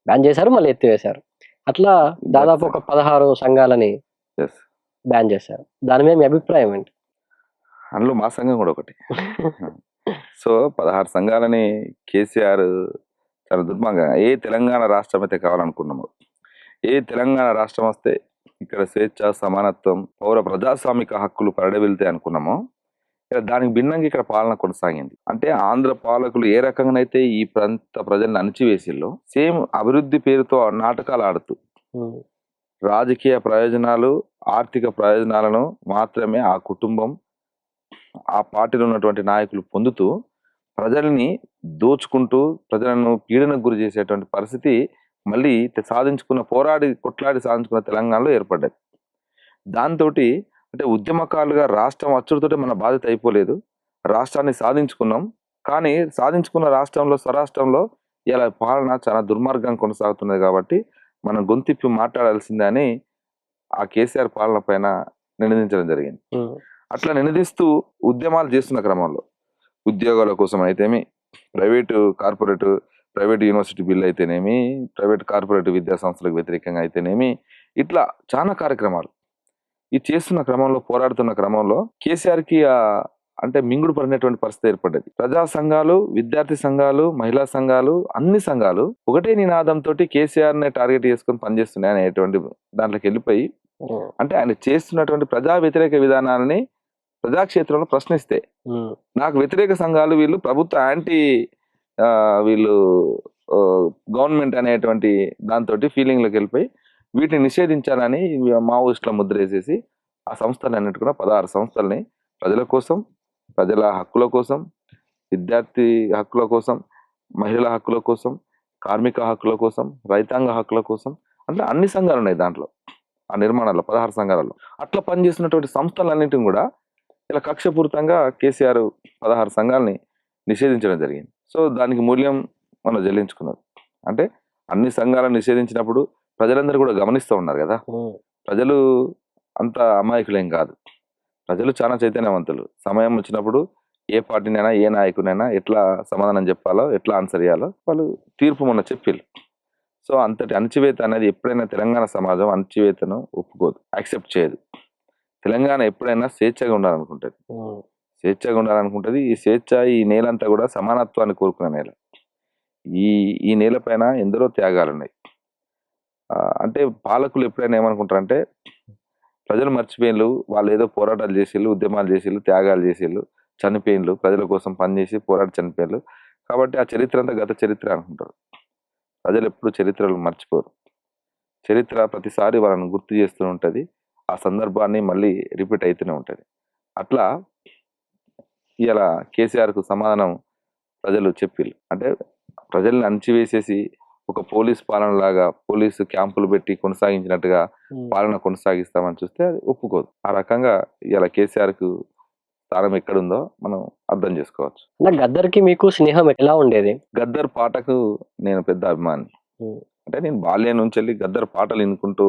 బ్యాన్ చేశారు, మళ్ళీ ఎత్తివేశారు. అట్లా దాదాపు ఒక 16 సంఘాలని Yes. బ్యాన్ చేశారు. దాని మీద మీ అభిప్రాయం ఏంటి? అందులో మా సంఘం కూడా ఒకటి. సో 16 సంఘాలని కేసీఆర్ చాలా దుర్మార్గంగా ఏ తెలంగాణ రాష్ట్రం అయితే కావాలనుకున్నామో, ఏ తెలంగాణ రాష్ట్రం వస్తే ఇక్కడ స్వేచ్ఛ, సమానత్వం, పౌర ప్రజాస్వామిక హక్కులు పరిడవిల్తాయి అనుకున్నామో, దానికి భిన్నంగా ఇక్కడ పాలన కొనసాగింది. అంటే ఆంధ్ర పాలకులు ఏ రకంగానైతే ఈ ప్రాంత ప్రజల్ని అణిచివేసిల్లో, సేమ్ అభివృద్ధి పేరుతో నాటకాలు ఆడుతూ ఉమ్, రాజకీయ ప్రయోజనాలు, ఆర్థిక ప్రయోజనాలను మాత్రమే ఆ కుటుంబం, ఆ పార్టీలో ఉన్నటువంటి నాయకులు పొందుతూ ప్రజల్ని దోచుకుంటూ ప్రజలను పీడనకు గురి చేసేటువంటి పరిస్థితి మళ్ళీ కొట్లాడి సాధించుకున్న తెలంగాణలో ఏర్పడ్డది. దాంతో అంటే ఉద్యమకాలుగా రాష్ట్రం అచ్చుడితోటే మన బాధ్యత అయిపోలేదు. రాష్ట్రాన్ని సాధించుకున్నాం, కానీ సాధించుకున్న రాష్ట్రంలో, స్వరాష్ట్రంలో ఇలా పాలన చాలా దుర్మార్గం కొనసాగుతున్నది. కాబట్టి మనం గొంతిప్పి మాట్లాడాల్సిందే అని ఆ కేసీఆర్ పాలన పైన నినదించడం జరిగింది. ఉమ్, అట్లా నినదిస్తూ ఉద్యమాలు చేస్తున్న క్రమంలో ఉద్యోగాల కోసం అయితేమి, ప్రైవేట్ యూనివర్సిటీ బిల్ అయితేనేమి, ప్రైవేట్ కార్పొరేట్ విద్యా సంస్థలకు వ్యతిరేకంగా అయితేనేమి, ఇట్లా చాలా కార్యక్రమాలు ఇది చేస్తున్న క్రమంలో, పోరాడుతున్న క్రమంలో కేసీఆర్కి అంటే మింగుడు పడినటువంటి పరిస్థితి ఏర్పడ్డది. ప్రజా సంఘాలు, విద్యార్థి సంఘాలు, మహిళా సంఘాలు, అన్ని సంఘాలు ఒకటే నినాదంతో కేసీఆర్ ని టార్గెట్ చేసుకొని పనిచేస్తున్నాయి అనేటువంటి దాంట్లోకి వెళ్ళిపోయి, ఉమ్, అంటే ఆయన చేస్తున్నటువంటి ప్రజా వ్యతిరేక విధానాలని ప్రజాక్షేత్రంలో ప్రశ్నిస్తే, ఉమ్, నాకు వ్యతిరేక సంఘాలు వీళ్ళు ప్రభుత్వ వీళ్ళు గవర్నమెంట్ అనేటువంటి దాంతో ఫీలింగ్లోకి వెళ్ళిపోయి వీటిని నిషేధించాలని మావోయిస్టుల ముద్ర వేసేసి ఆ సంస్థలన్నిటి కూడా 16 సంస్థల్ని ప్రజల కోసం, ప్రజల హక్కుల కోసం, విద్యార్థి హక్కుల కోసం, మహిళల హక్కుల కోసం, కార్మిక హక్కుల కోసం, రైతాంగ హక్కుల కోసం, అట్లా అన్ని సంఘాలు ఉన్నాయి దాంట్లో. ఆ నిర్మాణాల్లో 16 సంఘాలలో అట్లా పనిచేస్తున్నటువంటి సంస్థలన్నింటిని కూడా ఇలా కక్షపూరితంగా కేసీఆర్ 16 సంఘాలని నిషేధించడం జరిగింది. సో దానికి మూల్యం మనం చెల్లించుకున్నారు. అంటే అన్ని సంఘాలను నిషేధించినప్పుడు ప్రజలందరూ కూడా గమనిస్తూ ఉన్నారు కదా. ఉమ్, ప్రజలు అంత అమాయకులేం కాదు, ప్రజలు చాలా చైతన్యవంతులు. సమయం వచ్చినప్పుడు ఏ పార్టీనైనా, ఏ నాయకునైనా ఎట్లా సమాధానం చెప్పాలో, ఎట్లా ఆన్సర్ చేయాలో వాళ్ళు తీర్పు మొన్న చెప్పిళ్ళు. సో అంతటి అణచివేత అనేది ఎప్పుడైనా తెలంగాణ సమాజం అణచివేతను ఒప్పుకోదు, యాక్సెప్ట్ చేయదు. తెలంగాణ ఎప్పుడైనా స్వేచ్ఛగా ఉండాలనుకుంటుంది. ఉమ్, స్వేచ్ఛగా ఉండాలనుకుంటుంది. ఈ స్వేచ్ఛ, ఈ నేలంతా కూడా సమానత్వాన్ని కోరుకునే నేల. ఈ నేల పైన ఎందరో త్యాగాలు ఉన్నాయి. అంటే పాలకులు ఎప్పుడైనా ఏమనుకుంటారంటే ప్రజలు మర్చిపోయిన్లు, వాళ్ళు ఏదో పోరాటాలు చేసిళ్ళు, ఉద్యమాలు చేసిళ్ళు, త్యాగాలు చేసిళ్ళు, చనిపోయిన్లు, ప్రజల కోసం పనిచేసి పోరాడి చనిపోయిన్లు, కాబట్టి ఆ చరిత్ర అంతా గత చరిత్ర అనుకుంటారు. ప్రజలు ఎప్పుడు చరిత్రలు మర్చిపోరు. చరిత్ర ప్రతిసారి వాళ్ళని గుర్తు చేస్తూ ఉంటుంది. ఆ సందర్భాన్ని మళ్ళీ రిపీట్ అవుతూనే ఉంటుంది. అట్లా ఇలా కేసీఆర్కు సమాధానం ప్రజలు చెప్పిళ్ళు. అంటే ప్రజల్ని అణచివేసేసి ఒక పోలీస్ పాలన లాగా పోలీసు క్యాంపులు పెట్టి కొనసాగించినట్టుగా పాలన కొనసాగిస్తామని చూస్తే అది ఒప్పుకోదు. ఆ రకంగా ఇలా కేసీఆర్కు స్థానం ఎక్కడుందో మనం అర్థం చేసుకోవచ్చు. అన్న గద్దర్కి మీకు స్నేహం ఎలా ఉండేది? గద్దర్ పాటకు నేను పెద్ద అభిమాని. అంటే నేను బాల్యం నుంచి వెళ్ళి గద్దర్ పాటలు వినుకుంటూ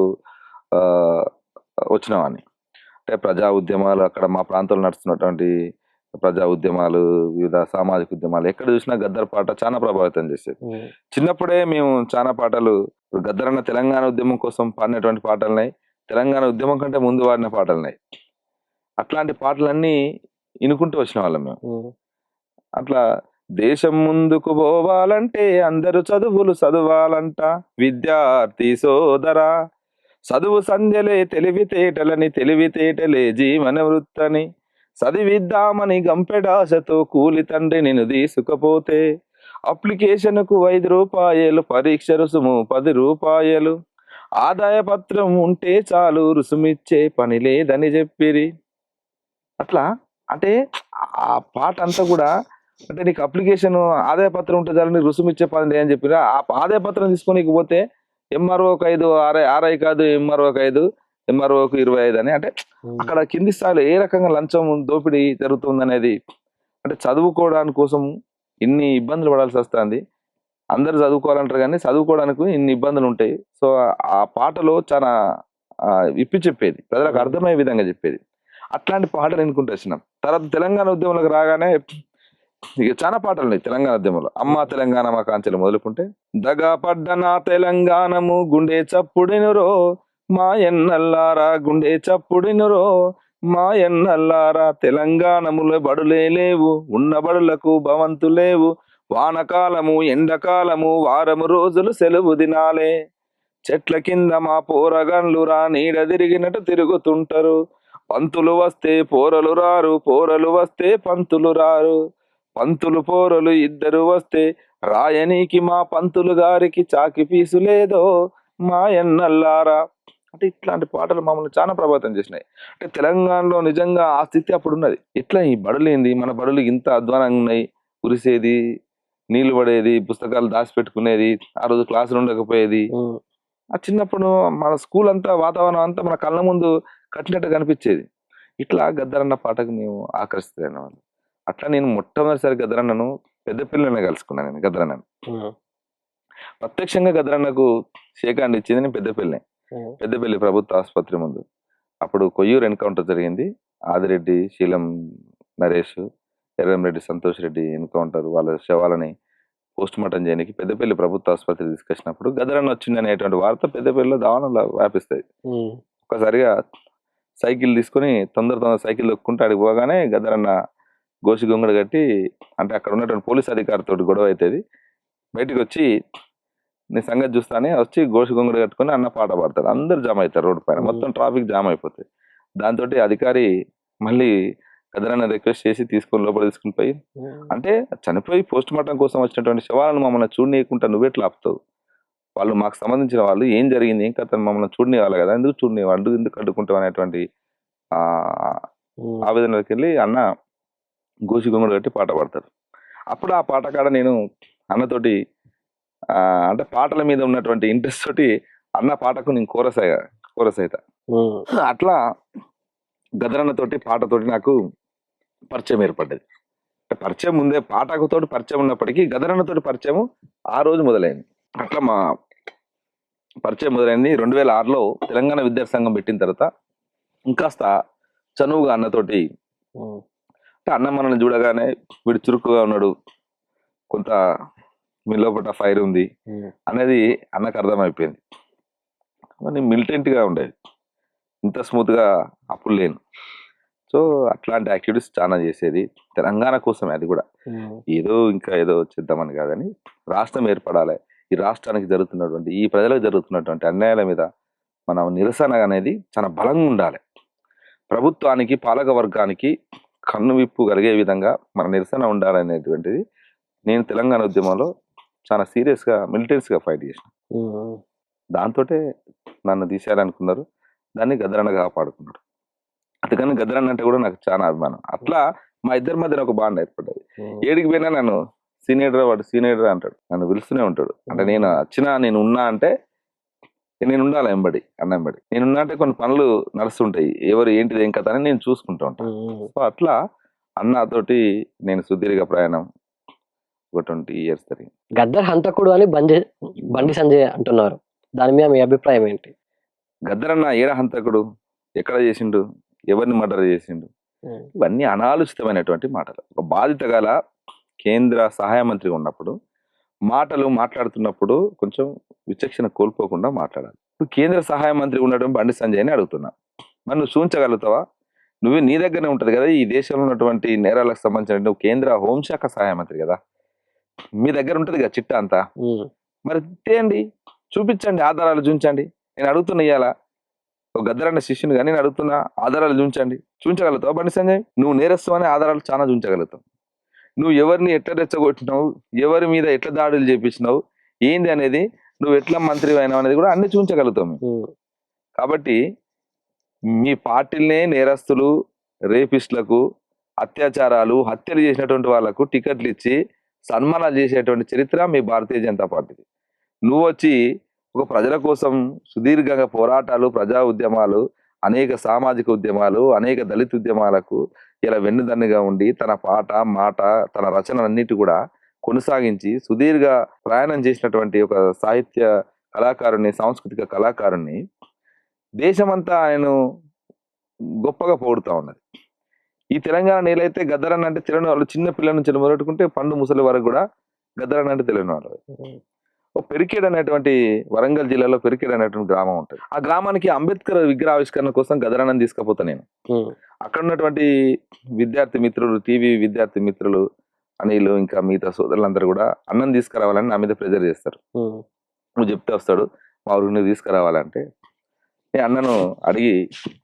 ఆ, వచ్చినవాడిని. అంటే ప్రజా ఉద్యమాలు అక్కడ మా ప్రాంతంలో నడుస్తున్నటువంటి ప్రజా ఉద్యమాలు, వివిధ సామాజిక ఉద్యమాలు ఎక్కడ చూసినా గద్దర్ పాట చాలా ప్రభావితం చేసేది. చిన్నప్పుడే మేము చాలా పాటలు, ఇప్పుడు గద్దర్ అన్న తెలంగాణ ఉద్యమం కోసం పాడినటువంటి పాటలున్నాయి, తెలంగాణ ఉద్యమం కంటే ముందు పాడిన పాటలున్నాయి. అట్లాంటి పాటలన్నీ వినుకుంటూ వచ్చిన వాళ్ళం మేము. అట్లా దేశం ముందుకు పోవాలంటే అందరూ చదువులు చదవాలంట, విద్యార్థి సోదరా చదువు సంధ్యలే తెలివితేటలని, తెలివితేటలే జీవన వృత్తని, చదివిద్దామని గంపెడాశతో కూలి తండ్రి నిన్ను తీసుకపోతే అప్లికేషన్కు 5 రూపాయలు, పరీక్ష రుసుము 10 రూపాయలు, ఆదాయ పత్రం ఉంటే చాలు రుసుమిచ్చే పని లేదని చెప్పిరి. అట్లా అంటే ఆ పాట అంతా కూడా అంటే నీకు అప్లికేషన్ ఆదాయ పత్రం ఉంటే చాలు నీకు రుసుము ఇచ్చే పని లేదని చెప్పిరా. ఆ ఆదాయ పత్రం తీసుకొని పోతే ఎంఆర్ఓకి 5, ఆర్ఐ కాదు ఎంఆర్ఓకి 5, ఎంఆర్ఓకి 25 అని. అంటే అక్కడ కింది స్థాయిలో ఏ రకంగా లంచం దోపిడీ జరుగుతుంది అనేది, అంటే చదువుకోవడానికి కోసం ఇన్ని ఇబ్బందులు పడాల్సి వస్తుంది. అందరు చదువుకోవాలంటారు కానీ చదువుకోవడానికి ఇన్ని ఇబ్బందులు ఉంటాయి. సో ఆ పాటలో చాలా విప్పి చెప్పేది, ప్రజలకు అర్థమయ్యే విధంగా చెప్పేది. అట్లాంటి పాటలు ఎన్నుకుంటూ వచ్చినాం. తర్వాత తెలంగాణ ఉద్యమంలోకి రాగానే ఇక చాలా పాటలు ఉన్నాయి తెలంగాణ ఉద్యమంలో. అమ్మ తెలంగాణ మా కాంచెలు మొదలుకుంటే, దగా పడ్డ నా తెలంగాణము గుండె చప్పుడినురో మా ఎన్నల్లారా, గుండె చప్పుడినురో మా ఎన్నల్లారా, తెలంగాణములో బడులే లేవు, ఉన్న బడులకు భవంతు లేవు, వానకాలము ఎండకాలము వారము రోజులు సెలవు దినాలే, చెట్ల కింద మా పోరగన్లురా నీడ తిరిగినట్టు తిరుగుతుంటారు, పంతులు వస్తే పోరలు రారు, పోరలు వస్తే పంతులు రారు, పంతులు పోరలు ఇద్దరు వస్తే రాయనీకి మా పంతులు గారికి చాకి పీసు లేదో మా ఎన్నల్లారా. అంటే ఇట్లాంటి పాటలు మమ్మల్ని చాలా ప్రభావితం చేసినాయి. అంటే తెలంగాణలో నిజంగా ఆ స్థితి అప్పుడు ఉన్నది. ఇట్లా ఈ బడులేంది, మన బడులు ఇంత అధ్వానంగా ఉన్నాయి, కురిసేది, నీళ్లు పడేది, పుస్తకాలు దాచిపెట్టుకునేది, ఆ రోజు క్లాసులు ఉండకపోయేది. ఆ చిన్నప్పుడు మన స్కూల్ అంతా వాతావరణం అంతా మన కళ్ళ ముందు కట్టినట్టు కనిపించేది. ఇట్లా గద్దరన్న పాటకు మేము ఆకర్షితులైన వాళ్ళు. అట్లా నేను మొట్టమొదటిసారి గద్దరన్నను పెద్దపల్లిలోనే కలుసుకున్నాను. నేను గద్దరన్నను ప్రత్యక్షంగా గద్దరన్నకు షేక్ హ్యాండ్ ఇచ్చింది నేను పెద్దపల్లి ప్రభుత్వ ఆసుపత్రి ముందు. అప్పుడు కొయ్యూరు ఎన్కౌంటర్ జరిగింది. ఆదిరెడ్డి, శీలం నరేష్, ఎర్రంరెడ్డి సంతోష్ రెడ్డి ఎన్కౌంటర్, వాళ్ళ శవాలని పోస్ట్ మార్టం చేయడానికి పెద్దపల్లి ప్రభుత్వ ఆసుపత్రి తీసుకొచ్చినప్పుడు గద్దరన్న వచ్చింది అనేటువంటి వార్త పెద్దపల్లిలో దావనంలో వ్యాపిస్తుంది. ఒక్కసారిగా సైకిల్ తీసుకొని తొందర సైకిల్ దొక్కుంటే అడిగి పోగానే గద్దరన్న గోసి గొంగడు కట్టి, అంటే అక్కడ ఉన్నటువంటి పోలీస్ అధికారితో గొడవ అవుతుంది, బయటకు వచ్చి నీ సంగతి చూస్తానే వచ్చి గోసి గొంగడు కట్టుకొని అన్న పాట పాడతాడు. అందరు జామ్ అవుతారు రోడ్డు పైన, మొత్తం ట్రాఫిక్ జామ్ అయిపోతుంది. దాంతో అధికారి మళ్ళీ గద్దరన్న రిక్వెస్ట్ చేసి తీసుకొని లోపల తీసుకుని పోయి, అంటే చనిపోయి పోస్ట్ మార్టం కోసం వచ్చినటువంటి శవాలను మమ్మల్ని చూడనీయకుండా నువ్వెట్లా ఆపుతావు, వాళ్ళు మాకు సంబంధించిన వాళ్ళు, ఏం జరిగింది ఏం కథ మమ్మల్ని చూడనివ్వాలి కదా, ఎందుకు చూడనివ్వాలి, ఎందుకు అడ్డుకుంటావు అనేటువంటి ఆవేదనకి వెళ్ళి అన్న గోసి గొంగడు కట్టి పాట పాడతారు. అప్పుడు ఆ పాట కాడ నేను అన్నతోటి అంటే పాటల మీద ఉన్నటువంటి ఇంట్రెస్ట్ తోటి అన్న పాటకు నేను కోరస్ అవుతా. అట్లా గద్దరన్నతోటి పాటతోటి నాకు పరిచయం ఏర్పడ్డది. పరిచయం ముందే పాటకుతోటి పరిచయం ఉన్నప్పటికీ గద్దరన్నతోటి పరిచయం ఆ రోజు మొదలైంది. అట్లా మా పరిచయం మొదలైంది 2006లో తెలంగాణ విద్యార్థి సంఘం పెట్టిన తర్వాత. ఇంకాస్త చనువుగా అన్నతోటి, అంటే అన్న మనల్ని చూడగానే వీడు చురుకుగా ఉన్నాడు, కొంత మీ లోపల ఫైర్ ఉంది అనేది అన్నకు అర్థమైపోయింది. మిలిటెంట్ గా ఉండేది, ఇంత స్మూత్ గా అప్పుడు లేను. సో అట్లాంటి యాక్టివిటీస్ చాలా చేసేది తెలంగాణ కోసమే. అది కూడా ఏదో చేద్దామని కాదని, రాష్ట్రం ఏర్పడాలి, ఈ రాష్ట్రానికి జరుగుతున్నటువంటి, ఈ ప్రజలకు జరుగుతున్నటువంటి అన్యాయాల మీద మన నిరసన అనేది చాలా బలంగా ఉండాలి. ప్రభుత్వానికి, పాలక వర్గానికి కన్ను విప్పు కలిగే విధంగా మన నిరసన ఉండాలనేటువంటిది నేను తెలంగాణ ఉద్యమంలో చాలా సీరియస్ గా మిలిటెన్స్ గా ఫైట్ చేసిన. దాంతోటే నన్ను తీసేయాలనుకున్నారు. దాన్ని గద్దరన్న కాపాడుకున్నాడు. అందుకని గద్దరన్న అంటే కూడా నాకు చాలా అభిమానం. అట్లా మా ఇద్దరి మధ్యన ఒక బాండ్ ఏర్పడ్డది. ఏడికి పోయినా నన్ను సీనియర్ వాడు సీనియర్ అంటాడు, నన్ను పిలుస్తూనే ఉంటాడు. అంటే నేను వచ్చినా నేను ఉన్నా అంటే నేను ఉండాలి ఎంబడి, అన్న ఎంబడి నేనున్నా అంటే కొన్ని పనులు నడుస్తుంటాయి, ఎవరు ఏంటిది ఏం కథ అని నేను చూసుకుంటూ ఉంటాను. సో అట్లా అన్నతోటి నేను సుదీర్ఘ ప్రయాణం ఒక 20 years జరిగింది. గద్దర్ హంతకుడు అని బండి సంజయ్ అంటున్నారు, దాని మీద మీ అభిప్రాయం ఏంటి? గద్దరన్న ఏడ హంతకుడు, ఎక్కడ చేసిండు, ఎవరిని మర్డర్ చేసిండు, ఇవన్నీ అనాలోచితమైనటువంటి మాటలు. ఒక బాధిత గల కేంద్ర సహాయ మంత్రిగా ఉన్నప్పుడు మాటలు మాట్లాడుతున్నప్పుడు కొంచెం విచక్షణ కోల్పోకుండా మాట్లాడాలి. ఇప్పుడు కేంద్ర సహాయ మంత్రి ఉండడం బండి సంజయ్ని అడుగుతున్నా, మరి నువ్వు చూంచగలుగుతావా? నువ్వే నీ దగ్గరనే ఉంటది కదా ఈ దేశంలో ఉన్నటువంటి నేరాలకు సంబంధించిన, నువ్వు కేంద్ర హోంశాఖ సహాయ మంత్రి కదా, మీ దగ్గర ఉంటది కదా చిట్టా అంతా, మరి తేండి, చూపించండి, ఆధారాలు చూపించండి. నేను అడుగుతున్నా ఇయ్యాల ఒక గద్దరన్న శిష్యుని కానీ నేను అడుగుతున్నా, ఆధారాలు చూపించగలుగుతావు బండి సంజయ్? నువ్వు నేరస్తు అనే ఆధారాలు చాలా చూపించగలుగుతావు. నువ్వు ఎవరిని ఎట్లా రెచ్చగొట్టినావు, ఎవరి మీద ఎట్లా దాడులు చేపించినావు, ఏంది అనేది, నువ్వు ఎట్లా మంత్రి అయినావు అనేది కూడా అన్ని చూపించగలుగుతావు మేము. కాబట్టి మీ పార్టీలనే నేరస్తులు, రేపిస్టులకు, అత్యాచారాలు, హత్యలు చేసినటువంటి వాళ్ళకు టికెట్లు ఇచ్చి సన్మానాలు చేసేటువంటి చరిత్ర మీ భారతీయ జనతా పార్టీది. నువ్వు వచ్చి ఒక ప్రజల కోసం సుదీర్ఘంగా పోరాటాలు, ప్రజా ఉద్యమాలు, అనేక సామాజిక ఉద్యమాలు, అనేక దళిత ఉద్యమాలకు ఇలా వెన్నుదన్నుగా ఉండి తన పాట, మాట, తన రచనలన్నిటి కూడా కొనసాగించి సుదీర్ఘ ప్రయాణం చేసినటువంటి ఒక సాహిత్య కళాకారుని, సాంస్కృతిక కళాకారుని దేశమంతా ఆయన గొప్పగా పొగుడుతూ ఉన్నది. ఈ తెలంగాణ నేలైతే గద్దరన్న అంటే తెలియని వాళ్ళు, చిన్న పిల్లల నుంచి మొదలుపెట్టుకుంటే పండు ముసలి వరకు కూడా గద్దరన్న అంటే తెలియని వాళ్ళు. ఒక పెరికేడ్ అనేటువంటి వరంగల్ జిల్లాలో పెరికేడ్ అనేటువంటి గ్రామం ఉంటుంది. ఆ గ్రామానికి అంబేద్కర్ విగ్రహావిష్కరణ కోసం గద్దరన్నని తీసుకుపోతా నేను. అక్కడ ఉన్నటువంటి విద్యార్థి మిత్రులు, టీవీ విద్యార్థి మిత్రులు, అనిలు, ఇంకా మిగతా సోదరులందరూ కూడా అన్నం తీసుకురావాలని నా మీద ప్రెజర్ చేస్తారు. నువ్వు చెప్తే వస్తాడు, మా ఊరికి నువ్వు తీసుకురావాలంటే నేను అన్నను అడిగి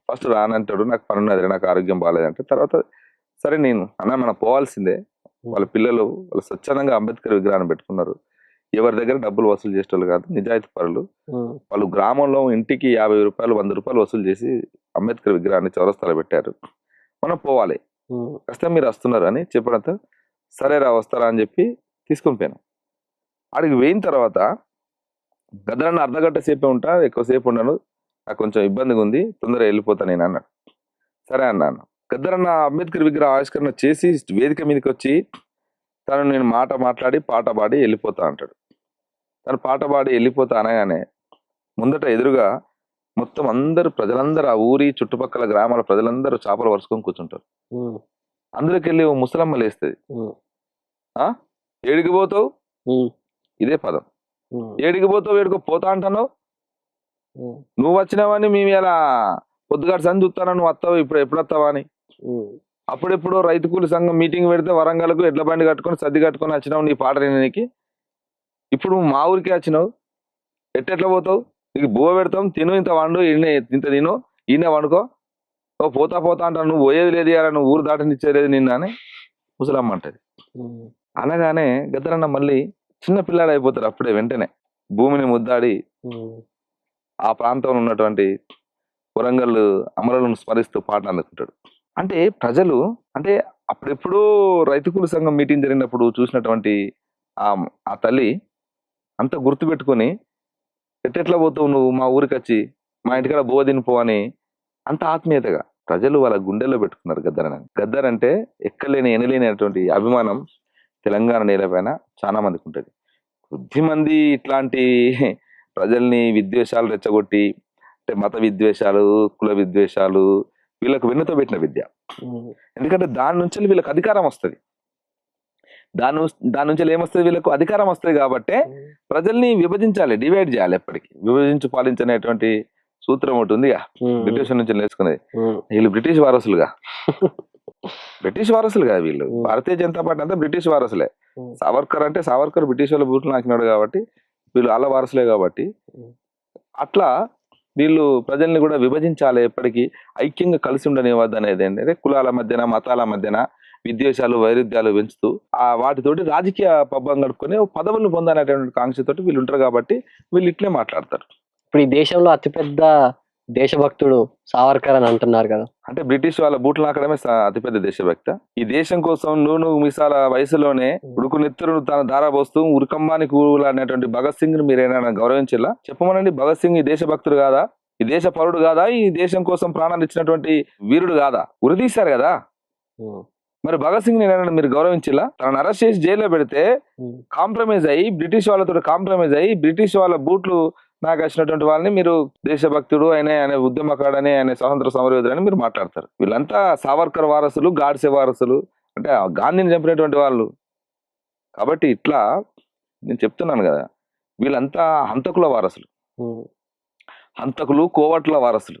ఫస్ట్ రానంటాడు, నాకు పని ఉన్నది, నాకు ఆరోగ్యం బాగాలేదంటే, తర్వాత సరే నేను అన్న మనం పోవాల్సిందే, వాళ్ళ పిల్లలు వాళ్ళు స్వచ్ఛందంగా అంబేద్కర్ విగ్రహాన్ని పెట్టుకున్నారు, ఎవరి దగ్గర డబ్బులు వసూలు చేసేవాళ్ళు కాదు, నిజాయితీ పరులు వాళ్ళు. గ్రామంలో ఇంటికి 50 రూపాయలు 100 రూపాయలు వసూలు చేసి అంబేద్కర్ విగ్రహాన్ని చౌరస్తాలో పెట్టారు, మనం పోవాలి, ఖచ్చితంగా మీరు వస్తున్నారు అని చెప్పడంతో సరే రా వస్తారా అని చెప్పి తీసుకొని పోయాను. అడిగి పోయిన తర్వాత గద్దరన్న అర్ధగంట సేపే ఉంటా, ఎక్కువసేపు ఉండను, నాకు కొంచెం ఇబ్బందిగా ఉంది, తొందరగా వెళ్ళిపోతా నేను అన్నాడు. సరే అన్నాను. గద్దరన్న అంబేద్కర్ విగ్రహ ఆవిష్కరణ చేసి వేదిక మీదకి వచ్చి తను నేను మాట్లాడి పాట పాడి వెళ్ళిపోతా అంటాడు. తను పాట పాడి వెళ్ళిపోతా అనగానే ముందట ఎదురుగా మొత్తం ప్రజలందరూ, ఆ ఊరి చుట్టుపక్కల గ్రామాల ప్రజలందరూ చేపలు వరుసుకొని కూర్చుంటారు. అందులోకి వెళ్ళి ఓ ముసలమ్మ లేస్తుంది, ఏడికి పోతావు, ఇదే పదం, ఏడికి పోతావు, ఏడుకో పోతా అంటాను, నువ్వు వచ్చినావని మేము ఇలా పొద్దుగాడు సంది చూస్తాను, నువ్వు వస్తావు, ఇప్పుడు ఎప్పుడు వస్తావా అని. అప్పుడెప్పుడు రైతు కూలి సంఘం మీటింగ్ పెడితే వరంగల్కు ఎడ్ల బండి కట్టుకొని సర్ది కట్టుకొని వచ్చినావు నీ పాట వినడానికి, ఇప్పుడు మా ఊరికే వచ్చినావు, ఎట్టెట్లా పోతావు, నీకు బువ్వ పెడతాం, తిను, ఇంత వండు, ఇంత తిను, ఈయనే వండుకో, ఓ పోతా అంటాను, నువ్వు పోయేది లేదు ఇలా, నువ్వు ఊరు దాటనిచ్చేది నిన్న అని ముసలమ్మ అంటది. అనగానే గద్దరన్న మళ్ళీ చిన్న పిల్లాడు అయిపోతారు అప్పుడే, వెంటనే భూమిని ముద్దాడి ఆ ప్రాంతంలో ఉన్నటువంటి వరంగల్ అమరులను స్మరిస్తూ పాట అందుకుంటాడు. అంటే ప్రజలు, అంటే అప్పుడెప్పుడు రైతు కూలి సంఘం మీటింగ్ జరిగినప్పుడు చూసినటువంటి ఆ తల్లి అంత గుర్తుపెట్టుకొని ఎట్టెట్లా పోతావు నువ్వు మా ఊరికి వచ్చి, మా ఇంటికాడ బువ్వ తినిపో అని అంత ఆత్మీయతగా ప్రజలు వాళ్ళ గుండెల్లో పెట్టుకున్నారు గద్దరని. గద్దర్ అంటే ఎక్కలేని ఎనలేనటువంటి అభిమానం తెలంగాణ నేలపైన చాలా మందికి ఉంటుంది. కొద్ది మంది ఇట్లాంటి ప్రజల్ని విద్వేషాలు రెచ్చగొట్టి, అంటే మత విద్వేషాలు, కుల విద్వేషాలు వీళ్ళకు వెన్నుతో పెట్టిన విద్య. ఎందుకంటే దాని నుంచి వీళ్ళకి అధికారం వస్తుంది, దాని నుంచి ఏమొస్తుంది, వీళ్ళకు అధికారం వస్తుంది. కాబట్టి ప్రజల్ని విభజించాలి, డివైడ్ చేయాలి. ఎప్పటికీ విభజించి పాలించనేటువంటి సూత్రం ఒకటి ఉంది బ్రిటిష్ నుంచి నేర్చుకునేది. వీళ్ళు బ్రిటిష్ వారసులుగా వీళ్ళు భారతీయ జనతా పార్టీ అంతా బ్రిటిష్ వారసులే. సావర్కర్ బ్రిటిష్ వాళ్ళ బూట్లు నాకినాడు కాబట్టి వీళ్ళు వాళ్ళ వారసులే. కాబట్టి అట్లా వీళ్ళు ప్రజల్ని కూడా విభజించాలి, ఎప్పటికీ ఐక్యంగా కలిసి ఉండనివ్వద్దు అనేది ఏంటంటే కులాల మధ్యన, మతాల మధ్యన విద్వేషాలు, వైరుధ్యాలు పెంచుతూ వాటితోటి రాజకీయ పబ్బం గడుపుకొని పదవులను పొందాలనేటువంటి కాంక్షతోటి వీళ్ళు ఉంటారు. కాబట్టి వీళ్ళు ఇట్లే మాట్లాడతారు. ఇప్పుడు ఈ దేశంలో అతిపెద్ద దేశభక్తుడు సావర్కర్ అని అంటున్నారు కదా. అంటే బ్రిటిష్ వాళ్ళ బూట్లు నాకడమే అతిపెద్ద దేశభక్త. ఈ దేశం కోసం నూనె మిసాల వయసులోనే ఉడుకు నెత్తురు తన ధారాపోస్తూ ఉరికంబానికి అనేటువంటి భగత్ సింగ్ ని మీరేనా గౌరవించేలా చెప్పమనండి. భగత్ సింగ్ ఈ దేశభక్తుడు కాదా? ఈ దేశ పౌరుడు కాదా? ఈ దేశం కోసం ప్రాణాలు ఇచ్చినటువంటి వీరుడు కాదా? ఉరిదీశారు కదా. మరి భగత్ సింగ్ ని మీరు గౌరవించేలా? తనను అరెస్ట్ చేసి జైల్లో పెడితే కాంప్రమైజ్ అయ్యి బ్రిటిష్ వాళ్ళతో కాంప్రమైజ్ అయ్యి బ్రిటిష్ వాళ్ళ బూట్లు నాకు వచ్చినటువంటి వాళ్ళని మీరు దేశభక్తుడు ఆయన ఉద్యమకాడని ఆయన స్వాతంత్ర సమరయోధుడని మీరు మాట్లాడతారు. వీళ్ళంతా సావర్కర్ వారసులు, గాడ్సే వారసులు, అంటే గాంధీని చంపినటువంటి వాళ్ళు. కాబట్టి ఇట్లా నేను చెప్తున్నాను కదా, వీళ్ళంతా హంతకుల వారసులు, హంతకులు, కోవట్ల వారసులు,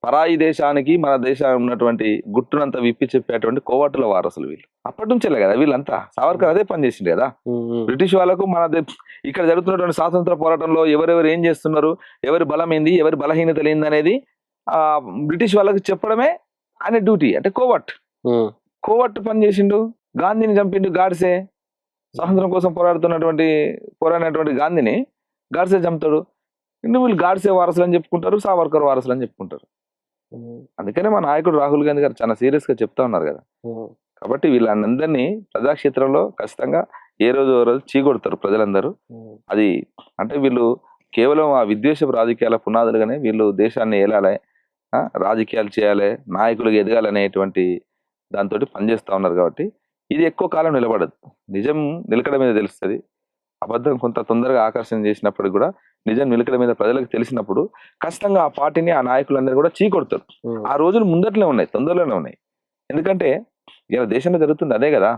పరాయి దేశానికి మన దేశం ఉన్నటువంటి గుట్టునంతా విప్పి చెప్పేటువంటి కోవట్ల వారసులు వీళ్ళు. అప్పటి నుంచేలే కదా వీళ్ళంతా. సావర్కర్ అదే పని చేసిండు కదా. బ్రిటిష్ వాళ్ళకు ఇక్కడ జరుగుతున్నటువంటి స్వాతంత్ర పోరాటంలో ఎవరెవరు ఏం చేస్తున్నారు, ఎవరి బలం ఏంది, ఎవరి బలహీనత ఏంది అనేది బ్రిటిష్ వాళ్ళకి చెప్పడమే ఆయన డ్యూటీ. అంటే కోవట్ పని చేసిండు. గాంధీని చంపిండు గాడ్సే. స్వాతంత్రం కోసం పోరాడినటువంటి గాంధీని గాడ్సే చంపుతాడు. వీళ్ళు గాడ్సే వారసులు అని చెప్పుకుంటారు, సావర్కర్ వారసులు అని చెప్పుకుంటారు. అందుకనే మా నాయకుడు రాహుల్ గాంధీ గారు చాలా సీరియస్ గా చెప్తా ఉన్నారు కదా. కాబట్టి వీళ్ళందరినీ ప్రజాక్షేత్రంలో ఖచ్చితంగా ఏ రోజు చీకొడతారు ప్రజలందరూ. అది అంటే వీళ్ళు కేవలం ఆ విద్వేషపు రాజకీయాల పునాదులుగానే వీళ్ళు దేశాన్ని ఏలాలి, రాజకీయాలు చేయాలి, నాయకులుగా ఎదగాలనేటువంటి దాంతో పనిచేస్తా ఉన్నారు. కాబట్టి ఇది ఎక్కువ కాలం నిలబడదు. నిజం నిలకడ మీద తెలుస్తుంది. అబద్ధం కొంత తొందరగా ఆకర్షణ చేసినప్పుడు కూడా నిజం నిలకడ మీద ప్రజలకు తెలిసినప్పుడు ఖచ్చితంగా ఆ పార్టీని, ఆ నాయకులందరూ కూడా చీకొడతారు. ఆ రోజులు ముందట్లే ఉన్నాయి, తొందరలోనే ఉన్నాయి. ఎందుకంటే ఇలా దేశంలో జరుగుతుంది అదే కదా.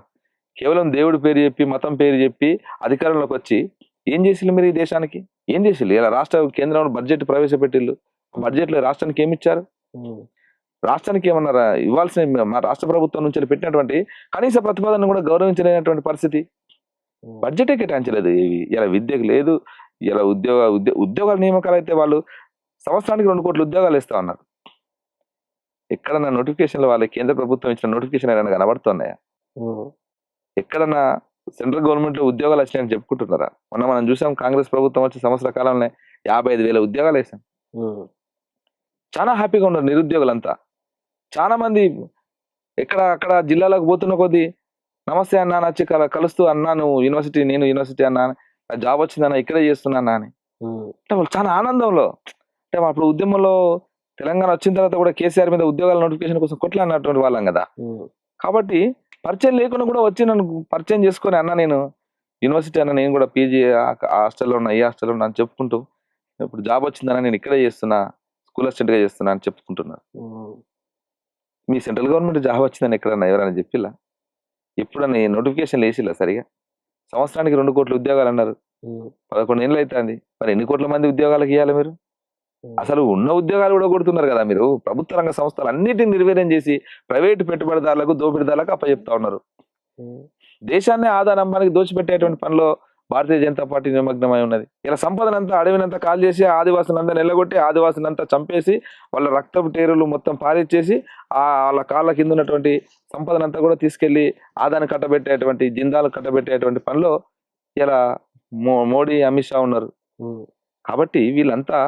కేవలం దేవుడి పేరు చెప్పి, మతం పేరు చెప్పి అధికారంలోకి వచ్చి ఏం చేసిల్లు మీరు? ఈ దేశానికి ఏం చేసిల్లు? ఇలా కేంద్రంలో బడ్జెట్ ప్రవేశపెట్టిల్లు. బడ్జెట్ లో రాష్ట్రానికి ఏమి ఇచ్చారు? రాష్ట్రానికి ఏమన్నారా ఇవ్వాల్సిన మా రాష్ట్ర ప్రభుత్వం నుంచి పెట్టినటువంటి కనీస ప్రతిపాదన కూడా గౌరవించలేనటువంటి పరిస్థితి. బడ్జెటే కేటాయించలేదు. ఇలా విద్యకు లేదు, ఇలా ఉద్యోగాల నియామకాలు అయితే వాళ్ళు సంవత్సరానికి 2 కోట్ల ఉద్యోగాలు ఇస్తా ఉన్నారు. ఎక్కడన్నా నోటిఫికేషన్లు వాళ్ళ కేంద్ర ప్రభుత్వం ఇచ్చిన నోటిఫికేషన్ ఏమైనా కనబడుతున్నాయా? ఎక్కడన్నా సెంట్రల్ గవర్నమెంట్ లో ఉద్యోగాలు వచ్చినాయని చెప్పుకుంటున్నారా? మనం చూసాం, కాంగ్రెస్ ప్రభుత్వం వచ్చి సంవత్సర కాలంలో 55,000 ఉద్యోగాలు వేసాం. చాలా హ్యాపీగా ఉన్నారు నిరుద్యోగులంతా. చాలా మంది అక్కడ జిల్లాలకు పోతున్న కొద్దీ నమస్తే అన్నా వచ్చి కలుస్తూ, అన్నా నువ్వు యూనివర్సిటీ, నేను యూనివర్సిటీ అన్నా, జాబ్ వచ్చిందన్నా, ఇక్కడే చేస్తున్నా అని. అంటే వాళ్ళు చాలా ఆనందంలో. అంటే అప్పుడు ఉద్యమంలో తెలంగాణ వచ్చిన తర్వాత కూడా కేసీఆర్ మీద ఉద్యోగాల నోటిఫికేషన్ కోసం కొట్లాడినటువంటి వాళ్ళం కదా. కాబట్టి పరిచయం లేకుండా కూడా వచ్చి నన్ను పరిచయం చేసుకొని, అన్న నేను యూనివర్సిటీ అన్న, నేను కూడా పీజీ హాస్టల్లో ఉన్నా, ఈ హాస్టల్లో ఉన్నా అని చెప్పుకుంటూ, ఇప్పుడు జాబ్ వచ్చిందన్నా నేను ఇక్కడే చేస్తున్నా, స్కూల్ అసిస్టెంట్ గా చేస్తున్నా అని చెప్పుకుంటున్నారు. మీ సెంట్రల్ గవర్నమెంట్ జాబ్ వచ్చిందని ఎక్కడన్నా ఎవరైనా చెప్పిలా? ఎప్పుడన్నా నోటిఫికేషన్ వేసిల్లా సరిగా? సంవత్సరానికి 2 కోట్ల ఉద్యోగాలు అన్నారు. 11 ఏళ్ళు అవుతుంది. మరి ఎన్ని కోట్ల మంది ఉద్యోగాలకు ఇవ్వాలి మీరు? అసలు ఉన్న ఉద్యోగాలు కూడా కొడుతున్నారు కదా మీరు. ప్రభుత్వ రంగ సంస్థలు అన్నిటిని నిర్వీర్యం చేసి ప్రైవేటు పెట్టుబడిదారులకు, దోపిడీదారులకు అప్పచెప్తా ఉన్నారు. దేశాన్ని ఆదానంబానికి దోచిపెట్టేటువంటి పనిలో భారతీయ జనతా పార్టీ నిమగ్నమై ఉన్నది. ఇలా సంపదనంతా, అడవినంతా కాల్ చేసి ఆదివాసులంతా నిలగొట్టి, ఆదివాసులంతా చంపేసి, వాళ్ళ రక్తపు టేరులు మొత్తం పారిచ్చేసి, వాళ్ళ కాళ్ళ కింద ఉన్నటువంటి సంపదనంతా కూడా తీసుకెళ్లి ఆదాన్ని కట్టబెట్టేటువంటి, జిందాలు కట్టబెట్టేటువంటి పనిలో ఇలా మోడీ, అమిత్ షా ఉన్నారు. కాబట్టి వీళ్ళంతా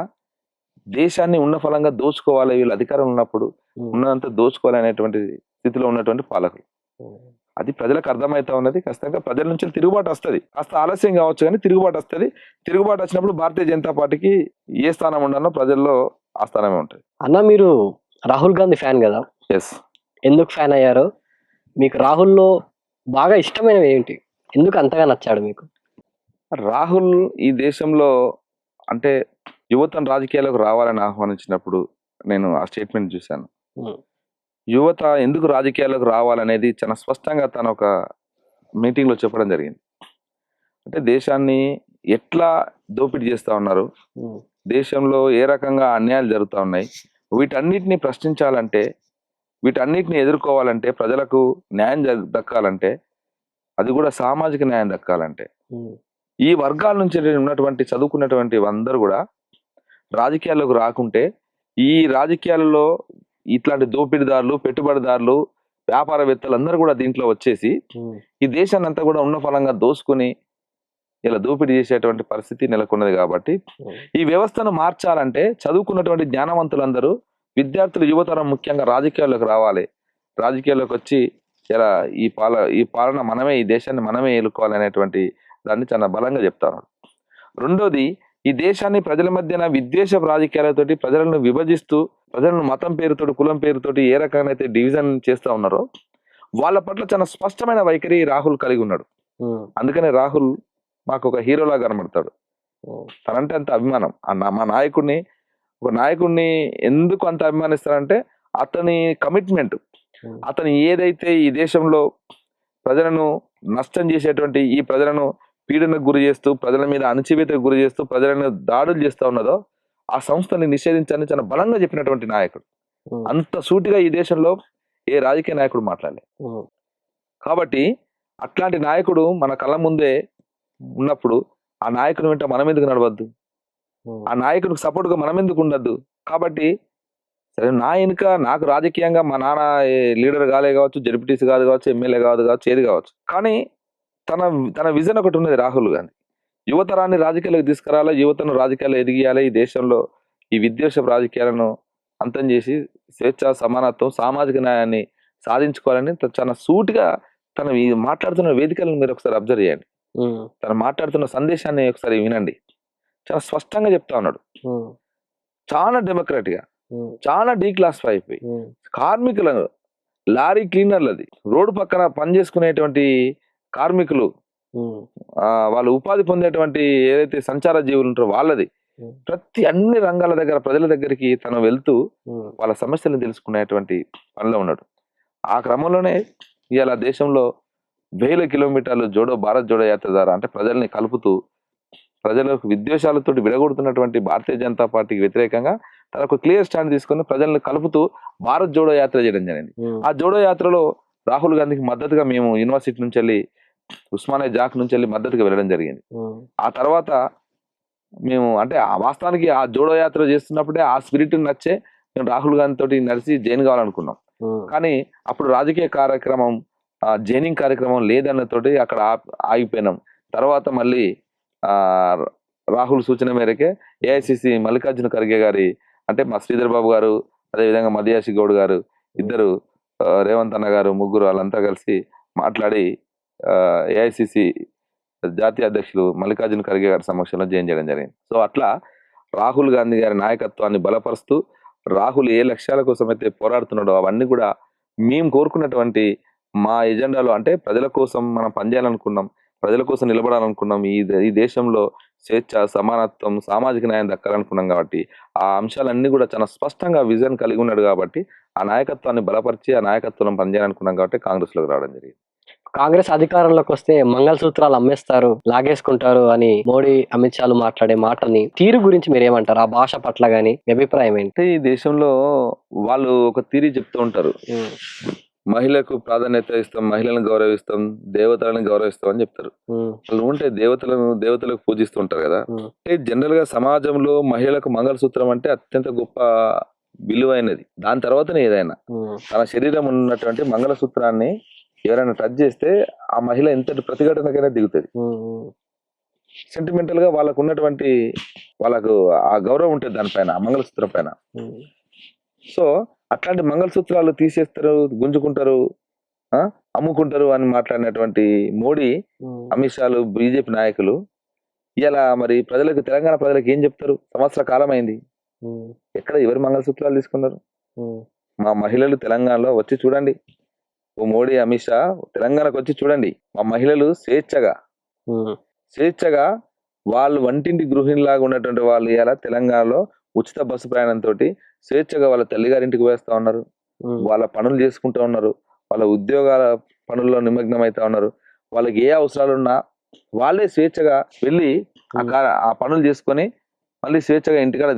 దేశాన్ని ఉన్న ఫలంగా దోచుకోవాలి, వీళ్ళు అధికారం ఉన్నప్పుడు ఉన్నదంతా దోచుకోవాలి అనేటువంటి స్థితిలో ఉన్నటువంటి పాలకులు. అది ప్రజలకు అర్థమవుతా ఉన్నది. ఖచ్చితంగా ప్రజల నుంచి తిరుగుబాటు వస్తుంది. కాస్త ఆలస్యం కావచ్చు కానీ తిరుగుబాటు వస్తుంది. తిరుగుబాటు వచ్చినప్పుడు భారతీయ జనతా పార్టీకి ఏ స్థానం ఉండాలో ప్రజల్లో ఆ స్థానమే ఉంటుంది. అన్న, మీరు రాహుల్ గాంధీ ఫ్యాన్ కదా? ఎస్. ఎందుకు ఫ్యాన్ అయ్యారు? మీకు రాహుల్లో బాగా ఇష్టమైనవి ఏంటి? ఎందుకు అంతగా నచ్చాడు మీకు? రాహుల్ ఈ దేశంలో అంటే యువతను రాజకీయాలకు రావాలని ఆహ్వానించినప్పుడు నేను ఆ స్టేట్మెంట్ చూశాను. యువత ఎందుకు రాజకీయాలకు రావాలనేది చాలా స్పష్టంగా తను ఒక మీటింగ్ లో చెప్పడం జరిగింది. అంటే దేశాన్ని ఎట్లా దోపిడీ చేస్తా ఉన్నారు, దేశంలో ఏ రకంగా అన్యాయాలు జరుగుతూ ఉన్నాయి, వీటన్నిటిని ప్రశ్నించాలంటే, వీటన్నిటిని ఎదుర్కోవాలంటే, ప్రజలకు న్యాయం దక్కాలంటే, అది కూడా సామాజిక న్యాయం దక్కాలంటే, ఈ వర్గాల నుంచి ఉన్నటువంటి చదువుకున్నటువంటి అందరూ కూడా రాజకీయాల్లోకి రాకుంటే, ఈ రాజకీయాలలో ఇట్లాంటి దోపిడీదారులు, పెట్టుబడిదారులు, వ్యాపారవేత్తలు అందరూ కూడా దీంట్లో వచ్చేసి ఈ దేశాన్ని అంతా కూడా ఉన్న ఫలంగా దోసుకుని ఇలా దోపిడీ చేసేటువంటి పరిస్థితి నెలకొన్నది. కాబట్టి ఈ వ్యవస్థను మార్చాలంటే చదువుకున్నటువంటి జ్ఞానవంతులందరూ, విద్యార్థులు, యువతరం ముఖ్యంగా రాజకీయాల్లోకి రావాలి. రాజకీయాల్లోకి వచ్చి ఇలా ఈ పాలన మనమే, ఈ దేశాన్ని మనమే ఏలుకోవాలనేటువంటి దాన్ని చాలా బలంగా చెప్తాను. రెండోది, ఈ దేశాన్ని ప్రజల మధ్యన విద్వేష రాజకీయాలతోటి ప్రజలను విభజిస్తూ, ప్రజలను మతం పేరుతోటి, కులం పేరుతోటి ఏ రకంగా అయితే డివిజన్ చేస్తా ఉన్నారో వాళ్ళ పట్ల చాలా స్పష్టమైన వైఖరి రాహుల్ కలిగి ఉన్నాడు. అందుకనే రాహుల్ మాకు ఒక హీరోలా కనబడతాడు. తనంటే అంత అభిమానం. మా నాయకుడిని, ఒక నాయకుడిని ఎందుకు అంత అభిమానిస్తారంటే అతని కమిట్మెంట్, అతను ఏదైతే ఈ దేశంలో ప్రజలను నష్టం చేసేటువంటి, ఈ ప్రజలను పీడనకు గురి చేస్తూ, ప్రజల మీద అణచివేతకు గురి చేస్తూ, ప్రజలను దాడులు చేస్తూ ఉన్నదో ఆ సంస్థని నిషేధించాలని చాలా బలంగా చెప్పినటువంటి నాయకుడు. అంత సూటిగా ఈ దేశంలో ఏ రాజకీయ నాయకుడు మాట్లాడలేదు. కాబట్టి అట్లాంటి నాయకుడు మన కళ్ళ ముందే ఉన్నప్పుడు ఆ నాయకుని వెంట మనం ఎందుకు నడవద్దు? ఆ నాయకుడికి సపోర్ట్ గా మనం ఎందుకు ఉండద్దు? కాబట్టి సరే, నా వెనుక నాకు రాజకీయంగా మా నాన్న లీడర్ కాలే కావచ్చు, జడ్పీటీసీ కాదు కావచ్చు, ఎమ్మెల్యే కాదు కావచ్చు, ఏది కావచ్చు, కానీ తన విజన్ ఒకటి ఉన్నది రాహుల్ గాంధీ. యువతరాన్ని రాజకీయాలకు తీసుకురావాలి, యువతను రాజకీయాలు ఎదిగియాలి, ఈ దేశంలో ఈ విద్వేష రాజకీయాలను అంతం చేసి స్వేచ్ఛ, సమానత్వం, సామాజిక న్యాయాన్ని సాధించుకోవాలని చాలా సూటిగా తన మాట్లాడుతున్న వేదికలను మీరు ఒకసారి అబ్జర్వ్ చేయండి. తను మాట్లాడుతున్న సందేశాన్ని ఒకసారి వినండి. చాలా స్పష్టంగా చెప్తా ఉన్నాడు. చాలా డెమోక్రాటిక్ గా, చాలా డీక్లాసిఫై అయిపోయి కార్మికులను, లారీ క్లీనర్లది, రోడ్డు పక్కన పనిచేసుకునేటువంటి కార్మికులు, వాళ్ళు ఉపాధి పొందేటువంటి ఏదైతే సంచార జీవులు ఉంటారో వాళ్ళది, ప్రతి అన్ని రంగాల దగ్గర ప్రజల దగ్గరికి తను వెళ్తూ వాళ్ళ సమస్యలను తెలుసుకునేటువంటి పనిలో ఉన్నాడు. ఆ క్రమంలోనే ఇవాళ దేశంలో వేల కిలోమీటర్లు భారత్ జోడో యాత్ర ద్వారా, అంటే ప్రజల్ని కలుపుతూ, ప్రజలకు విద్వేషాలతో విడగొడుతున్నటువంటి భారతీయ జనతా పార్టీకి వ్యతిరేకంగా తనకు క్లియర్ స్టాండ్ తీసుకొని ప్రజల్ని కలుపుతూ భారత్ జోడో యాత్ర చేయడం జరిగింది. ఆ జోడో యాత్రలో రాహుల్ గాంధీకి మద్దతుగా మేము యూనివర్సిటీ నుంచి వెళ్ళి, ఉస్మానియా జాక్ నుంచి వెళ్ళి మద్దతుగా వెళ్ళడం జరిగింది. ఆ తర్వాత మేము, అంటే వాస్తవానికి ఆ జోడో యాత్ర చేస్తున్నప్పుడే ఆ స్పిరిట్ నచ్చే మేము రాహుల్ గాంధీ తోటి నడిచి జైన్ కావాలనుకున్నాం. కానీ అప్పుడు రాజకీయ కార్యక్రమం, జైనింగ్ కార్యక్రమం లేదన్నతోటి అక్కడ ఆగిపోయినాం. తర్వాత మళ్ళీ రాహుల్ సూచన మేరకే ఏఐసిసి మల్లికార్జున ఖర్గే గారి, అంటే మా శ్రీధర్ బాబు గారు, అదేవిధంగా మదియాసి గౌడ్ గారు, ఇద్దరు, రేవంత్ అన్న గారు, ముగ్గురు, వాళ్ళంతా కలిసి మాట్లాడి ఏఐసిసి జాతీయ అధ్యక్షులు మల్లికార్జున ఖర్గే గారి సమక్షంలో జాయిన్ చేయడం జరిగింది. సో అట్లా రాహుల్ గాంధీ గారి నాయకత్వాన్ని బలపరుస్తూ, రాహుల్ ఏ లక్ష్యాల కోసం అయితే పోరాడుతున్నాడో అవన్నీ కూడా మేము కోరుకున్నటువంటి మా ఎజెండాలో, అంటే ప్రజల కోసం మనం పనిచేయాలనుకున్నాం, ప్రజల కోసం నిలబడాలనుకున్నాం, ఈ దేశంలో స్వేచ్ఛ, సమానత్వం, సామాజిక న్యాయం దక్కాలనుకున్నాం. కాబట్టి ఆ అంశాలన్నీ కూడా చాలా స్పష్టంగా విజన్ కలిగి ఉన్నాడు. కాబట్టి ఆ నాయకత్వాన్ని బలపరిచి ఆ నాయకత్వం పనిచేయాలనుకున్నాం. కాబట్టి కాంగ్రెస్ లోకి రావడం జరిగింది. కాంగ్రెస్ అధికారంలోకి వస్తే మంగళసూత్రాలు అమ్మేస్తారు, లాగేసుకుంటారు అని మోడీ, అమిత్ షాలు మాట్లాడే మాటని తీరు గురించి మీరు ఏమంటారు? ఆ భాష పట్ల గానీ మీ అభిప్రాయం ఏంటి? ఈ దేశంలో వాళ్ళు ఒక తీరి చెప్తూ ఉంటారు, మహిళకు ప్రాధాన్యత ఇస్తాం, మహిళలను గౌరవిస్తాం, దేవతలను గౌరవిస్తాం అని చెప్తారు. వాళ్ళు ఉంటే దేవతలకు పూజిస్తూ ఉంటారు కదా. అంటే జనరల్ గా సమాజంలో మహిళలకు మంగళసూత్రం అంటే అత్యంత గొప్ప విలువైనది. దాని తర్వాతనే ఏదైనా. తన శరీరం ఉన్నటువంటి మంగళసూత్రాన్ని ఎవరైనా టచ్ చేస్తే ఆ మహిళ ఎంతటి ప్రతిఘటనకైనా దిగుతుంది. సెంటిమెంటల్ గా వాళ్ళకు ఉన్నటువంటి, వాళ్ళకు ఆ గౌరవం ఉంటుంది దానిపైన, ఆ మంగళసూత్రం పైన. సో అట్లాంటి మంగళసూత్రాలు తీసేస్తారు, గుంజుకుంటారు, అమ్ముకుంటారు అని మాట్లాడినటువంటి మోడీ, అమిత్ షాలు, బీజేపీ నాయకులు ఇలా మరి ప్రజలకు, తెలంగాణ ప్రజలకు ఏం చెప్తారు? సంవత్సర కాలం అయింది, ఎక్కడ ఎవరు మంగళసూత్రాలు తీసుకున్నారు? మా మహిళలు తెలంగాణలో వచ్చి చూడండి, ఓ మోడీ, అమిత్ షా తెలంగాణకు వచ్చి చూడండి, మా మహిళలు స్వేచ్ఛగా వాళ్ళు వంటింటి గృహిణిలాగా ఉన్నటువంటి వాళ్ళు ఇలా తెలంగాణలో ఉచిత బస్సు ప్రయాణంతో స్వేచ్ఛగా వాళ్ళ తల్లిగారింటికి వేస్తా ఉన్నారు, వాళ్ళ పనులు చేసుకుంటూ ఉన్నారు, వాళ్ళ ఉద్యోగాల పనుల్లో నిమగ్నం అవుతా ఉన్నారు. వాళ్ళకి ఏ అవసరాలున్నా వాళ్ళే స్వేచ్ఛగా వెళ్ళి ఆ పనులు చేసుకొని మళ్ళీ స్వేచ్ఛగా ఇంటికాడ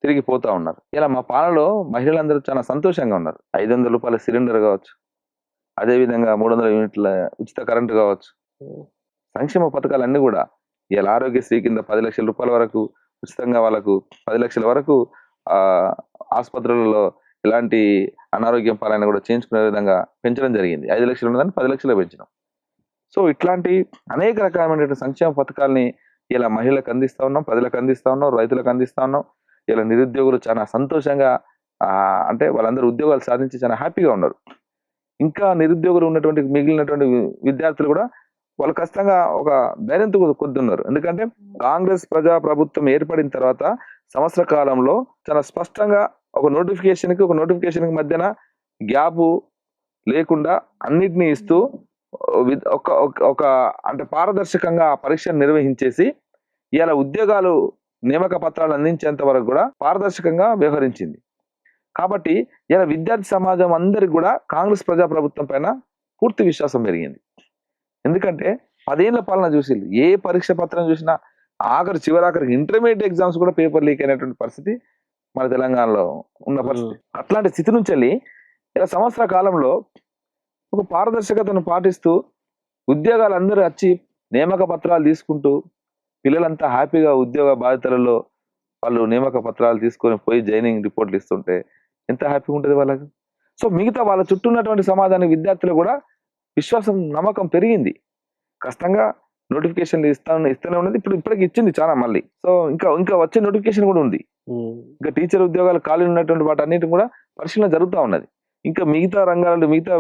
తిరిగిపోతా ఉన్నారు. ఇలా మా పాలనలో మహిళలందరూ చాలా సంతోషంగా ఉన్నారు. 500 రూపాయల సిలిండర్ కావచ్చు, అదేవిధంగా 300 యూనిట్ల ఉచిత కరెంటు కావచ్చు, సంక్షేమ పథకాలన్నీ కూడా. ఇలా ఆరోగ్యశ్రీ కింద 10 లక్షల రూపాయల వరకు ఉచితంగా, వాళ్ళకు 10 లక్షల వరకు ఆసుపత్రులలో ఎలాంటి అనారోగ్యం పాలైనా కూడా చేయించుకునే విధంగా పెంచడం జరిగింది. 5 లక్షలు ఉన్నదాన్ని 10 లక్షలు పెంచినాం. సో ఇట్లాంటి అనేక రకమైనటువంటి సంక్షేమ పథకాలని ఇలా మహిళలకు అందిస్తా ఉన్నాం, ప్రజలకు అందిస్తా ఉన్నాం, రైతులకు అందిస్తా ఉన్నాం. ఇలా నిరుద్యోగులు చాలా సంతోషంగా అంటే వాళ్ళందరూ ఉద్యోగాలు సాధించి చాలా హ్యాపీగా ఉన్నారు. ఇంకా నిరుద్యోగులు ఉన్నటువంటి మిగిలినటువంటి విద్యార్థులు కూడా వాళ్ళు ఖచ్చితంగా ఒక ధైర్యంతో కొద్దున్నారు. ఎందుకంటే కాంగ్రెస్ ప్రజా ప్రభుత్వం ఏర్పడిన తర్వాత సంవత్సర కాలంలో చాలా స్పష్టంగా ఒక నోటిఫికేషన్ కి మధ్యన గ్యాప్ లేకుండా అన్నిటినీ ఇస్తూ ఒక అంటే పారదర్శకంగా ఆ పరీక్షను నిర్వహించేసి ఇలా ఉద్యోగాలు నియామక పత్రాలు అందించేంత వరకు కూడా పారదర్శకంగా వ్యవహరించింది. కాబట్టి ఇలా విద్యార్థి సమాజం అందరికి కూడా కాంగ్రెస్ ప్రజా ప్రభుత్వం పైన పూర్తి విశ్వాసం పెరిగింది. ఎందుకంటే 10 ఏళ్ల పాలన చూసి ఏ పరీక్ష పత్రం చూసినా చివరాఖరికి ఇంటర్మీడియట్ ఎగ్జామ్స్ కూడా పేపర్ లీక్ అయినటువంటి పరిస్థితి మన తెలంగాణలో ఉన్న పరిస్థితి. అట్లాంటి స్థితి నుంచి వెళ్ళి ఇలా సంవత్సర కాలంలో ఒక పారదర్శకతను పాటిస్తూ ఉద్యోగాలు అందరూ వచ్చి నియామక పత్రాలు తీసుకుంటూ పిల్లలంతా హ్యాపీగా ఉద్యోగ బాధ్యతలలో వాళ్ళు నియామక పత్రాలు తీసుకొని పోయి జాయినింగ్ రిపోర్ట్లు ఇస్తుంటే ఎంత హ్యాపీగా ఉంటుంది వాళ్ళకు. సో మిగతా వాళ్ళ చుట్టూ ఉన్నటువంటి సమాజానికి విద్యార్థులు కూడా విశ్వాసం నమ్మకం పెరిగింది. కష్టంగా నోటిఫికేషన్లు ఇస్తూనే ఉన్నది. ఇప్పటికి ఇచ్చింది చాలా మళ్ళీ. సో ఇంకా వచ్చే నోటిఫికేషన్ కూడా ఉంది. ఇంకా టీచర్ ఉద్యోగాలు ఖాళీ ఉన్నటువంటి వాటి అన్నిటి కూడా పరిశీలన జరుగుతూ ఉన్నది. ఇంకా మిగతా రంగాలలో మిగతా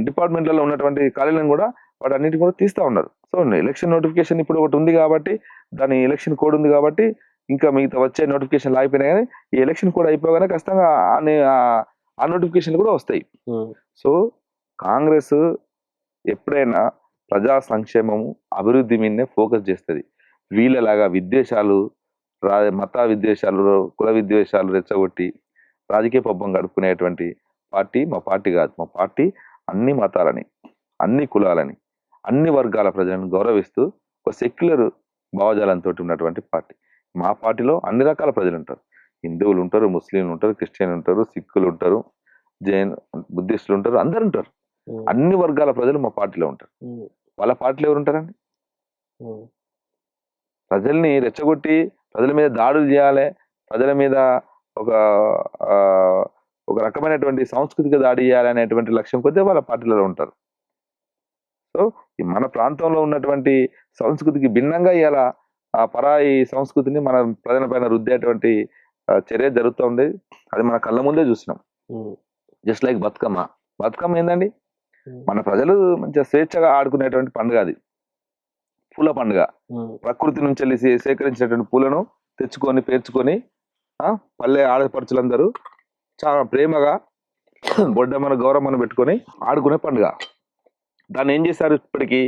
డిపార్ట్మెంట్లలో ఉన్నటువంటి ఖాళీలను కూడా వాటి అన్నిటి కూడా తీస్తూ ఉన్నారు. సో ఎలక్షన్ నోటిఫికేషన్ ఇప్పుడు ఒకటి ఉంది కాబట్టి దాని ఎలక్షన్ కోడ్ ఉంది కాబట్టి ఇంకా మిగతా వచ్చే నోటిఫికేషన్లు అయిపోయినాయి. కానీ ఈ ఎలక్షన్ కోడ్ అయిపోగానే ఖచ్చితంగా ఆ నోటిఫికేషన్లు కూడా వస్తాయి. సో కాంగ్రెస్ ఎప్పుడైనా ప్రజా సంక్షేమము అభివృద్ధి మీదనే ఫోకస్ చేస్తుంది. వీళ్ళలాగా విద్వేషాలు మత విద్వేషాలు కుల విద్వేషాలు రెచ్చగొట్టి రాజకీయ పబ్బం గడుపుకునేటువంటి పార్టీ మా పార్టీ కాదు. మా పార్టీ అన్ని మతాలని, అన్ని కులాలని, అన్ని వర్గాల ప్రజలను గౌరవిస్తూ ఒక సెక్యులర్ భావజాలంతో ఉన్నటువంటి పార్టీ. మా పార్టీలో అన్ని రకాల ప్రజలు ఉంటారు. హిందువులు ఉంటారు, ముస్లింలు ఉంటారు, క్రిస్టియన్లు ఉంటారు, సిక్కులు ఉంటారు, జైన్ బుద్ధిస్టులు ఉంటారు, అందరు ఉంటారు. అన్ని వర్గాల ప్రజలు మా పార్టీలో ఉంటారు. వాళ్ళ పార్టీలో ఎవరు ఉంటారండి? ప్రజల్ని రెచ్చగొట్టి ప్రజల మీద దాడులు చేయాలి, ప్రజల మీద ఒక రకమైనటువంటి సాంస్కృతిక దాడి చేయాలి అనేటువంటి లక్ష్యం కొద్దీ వాళ్ళ పార్టీలలో ఉంటారు. సో మన ప్రాంతంలో ఉన్నటువంటి సంస్కృతికి భిన్నంగా ఇలా ఆ పరాయి సంస్కృతిని మన ప్రజల పైన రుద్దేటువంటి చర్య జరుగుతూ ఉంది. అది మన కళ్ళ ముందే చూసినాం. జస్ట్ లైక్ బతుకమ్మ ఏందండి? మన ప్రజలు మంచిగా స్వేచ్ఛగా ఆడుకునేటువంటి పండుగ. అది పూల పండుగ. ప్రకృతి నుంచి వెళ్ళి సేకరించినటువంటి పూలను తెచ్చుకొని పేర్చుకొని పల్లె ఆడపడుచులందరూ చాలా ప్రేమగా బొడ్డమ్మను గౌరమ్మను పెట్టుకొని ఆడుకునే పండుగ. దాన్ని ఏం చేశారు? ఇప్పటికీ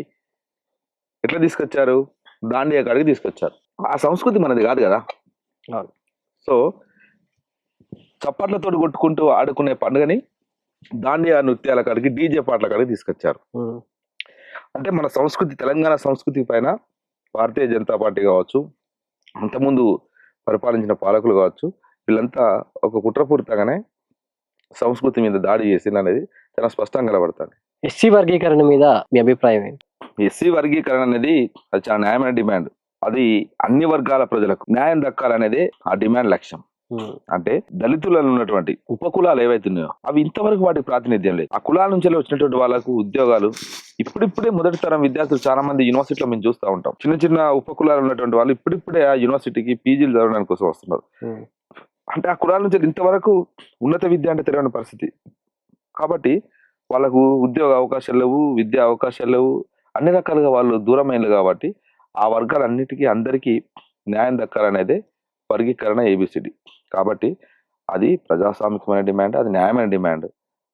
ఎట్లా తీసుకొచ్చారు? దాండియా కాడికి తీసుకొచ్చారు. ఆ సంస్కృతి మనది కాదు కదా. సో చప్పట్లతో కొట్టుకుంటూ ఆడుకునే పండుగని దాండియా నృత్యాల కాడికి, డీజే పాటల కాడికి తీసుకొచ్చారు. అంటే మన సంస్కృతి, తెలంగాణ సంస్కృతి పైన భారతీయ జనతా పార్టీ కావచ్చు, అంతకుముందు పరిపాలించిన పాలకులు కావచ్చు, వీళ్ళంతా ఒక కుట్రపూరితంగానే సంస్కృతి మీద దాడి చేసింది అనేది చాలా స్పష్టంగా కనబడుతుంది. ఎస్సీ వర్గీకరణ మీద మీ అభిప్రాయం ఏంటి? ఎస్సీ వర్గీకరణ అనేది అది చాలా న్యాయమైన డిమాండ్. అది అన్ని వర్గాల ప్రజలకు న్యాయం దక్కాలనేది ఆ డిమాండ్ లక్ష్యం. అంటే దళితులలో ఉన్నటువంటి ఉపకులాలు ఏవైతే ఉన్నాయో అవి ఇంతవరకు వాటికి ప్రాతినిధ్యం లేదు. ఆ కులాల నుంచి వచ్చినటువంటి వాళ్ళకు ఉద్యోగాలు ఇప్పుడిప్పుడే మొదటి తరం విద్యార్థులు చాలా మంది యూనివర్సిటీలో మేము చూస్తూ ఉంటాం. చిన్న ఉపకులాలు ఉన్నటువంటి వాళ్ళు ఇప్పుడిప్పుడే ఆ యూనివర్సిటీకి పీజీలు చదవడానికి కోసం వస్తున్నారు. అంటే ఆ కులాల నుంచి ఇంతవరకు ఉన్నత విద్య అంటే తెలియని పరిస్థితి. కాబట్టి వాళ్ళకు ఉద్యోగ అవకాశాలు లేవు, విద్యా అవకాశాలు లేవు, అన్ని రకాలుగా వాళ్ళు దూరమైనలు. కాబట్టి ఆ వర్గాలన్నిటికీ అందరికీ న్యాయం దక్కాలనేదే వర్గీకరణ ఏబిసిడి. కాబట్టి అది ప్రజాస్వామికమైన డిమాండ్, అది న్యాయమైన డిమాండ్.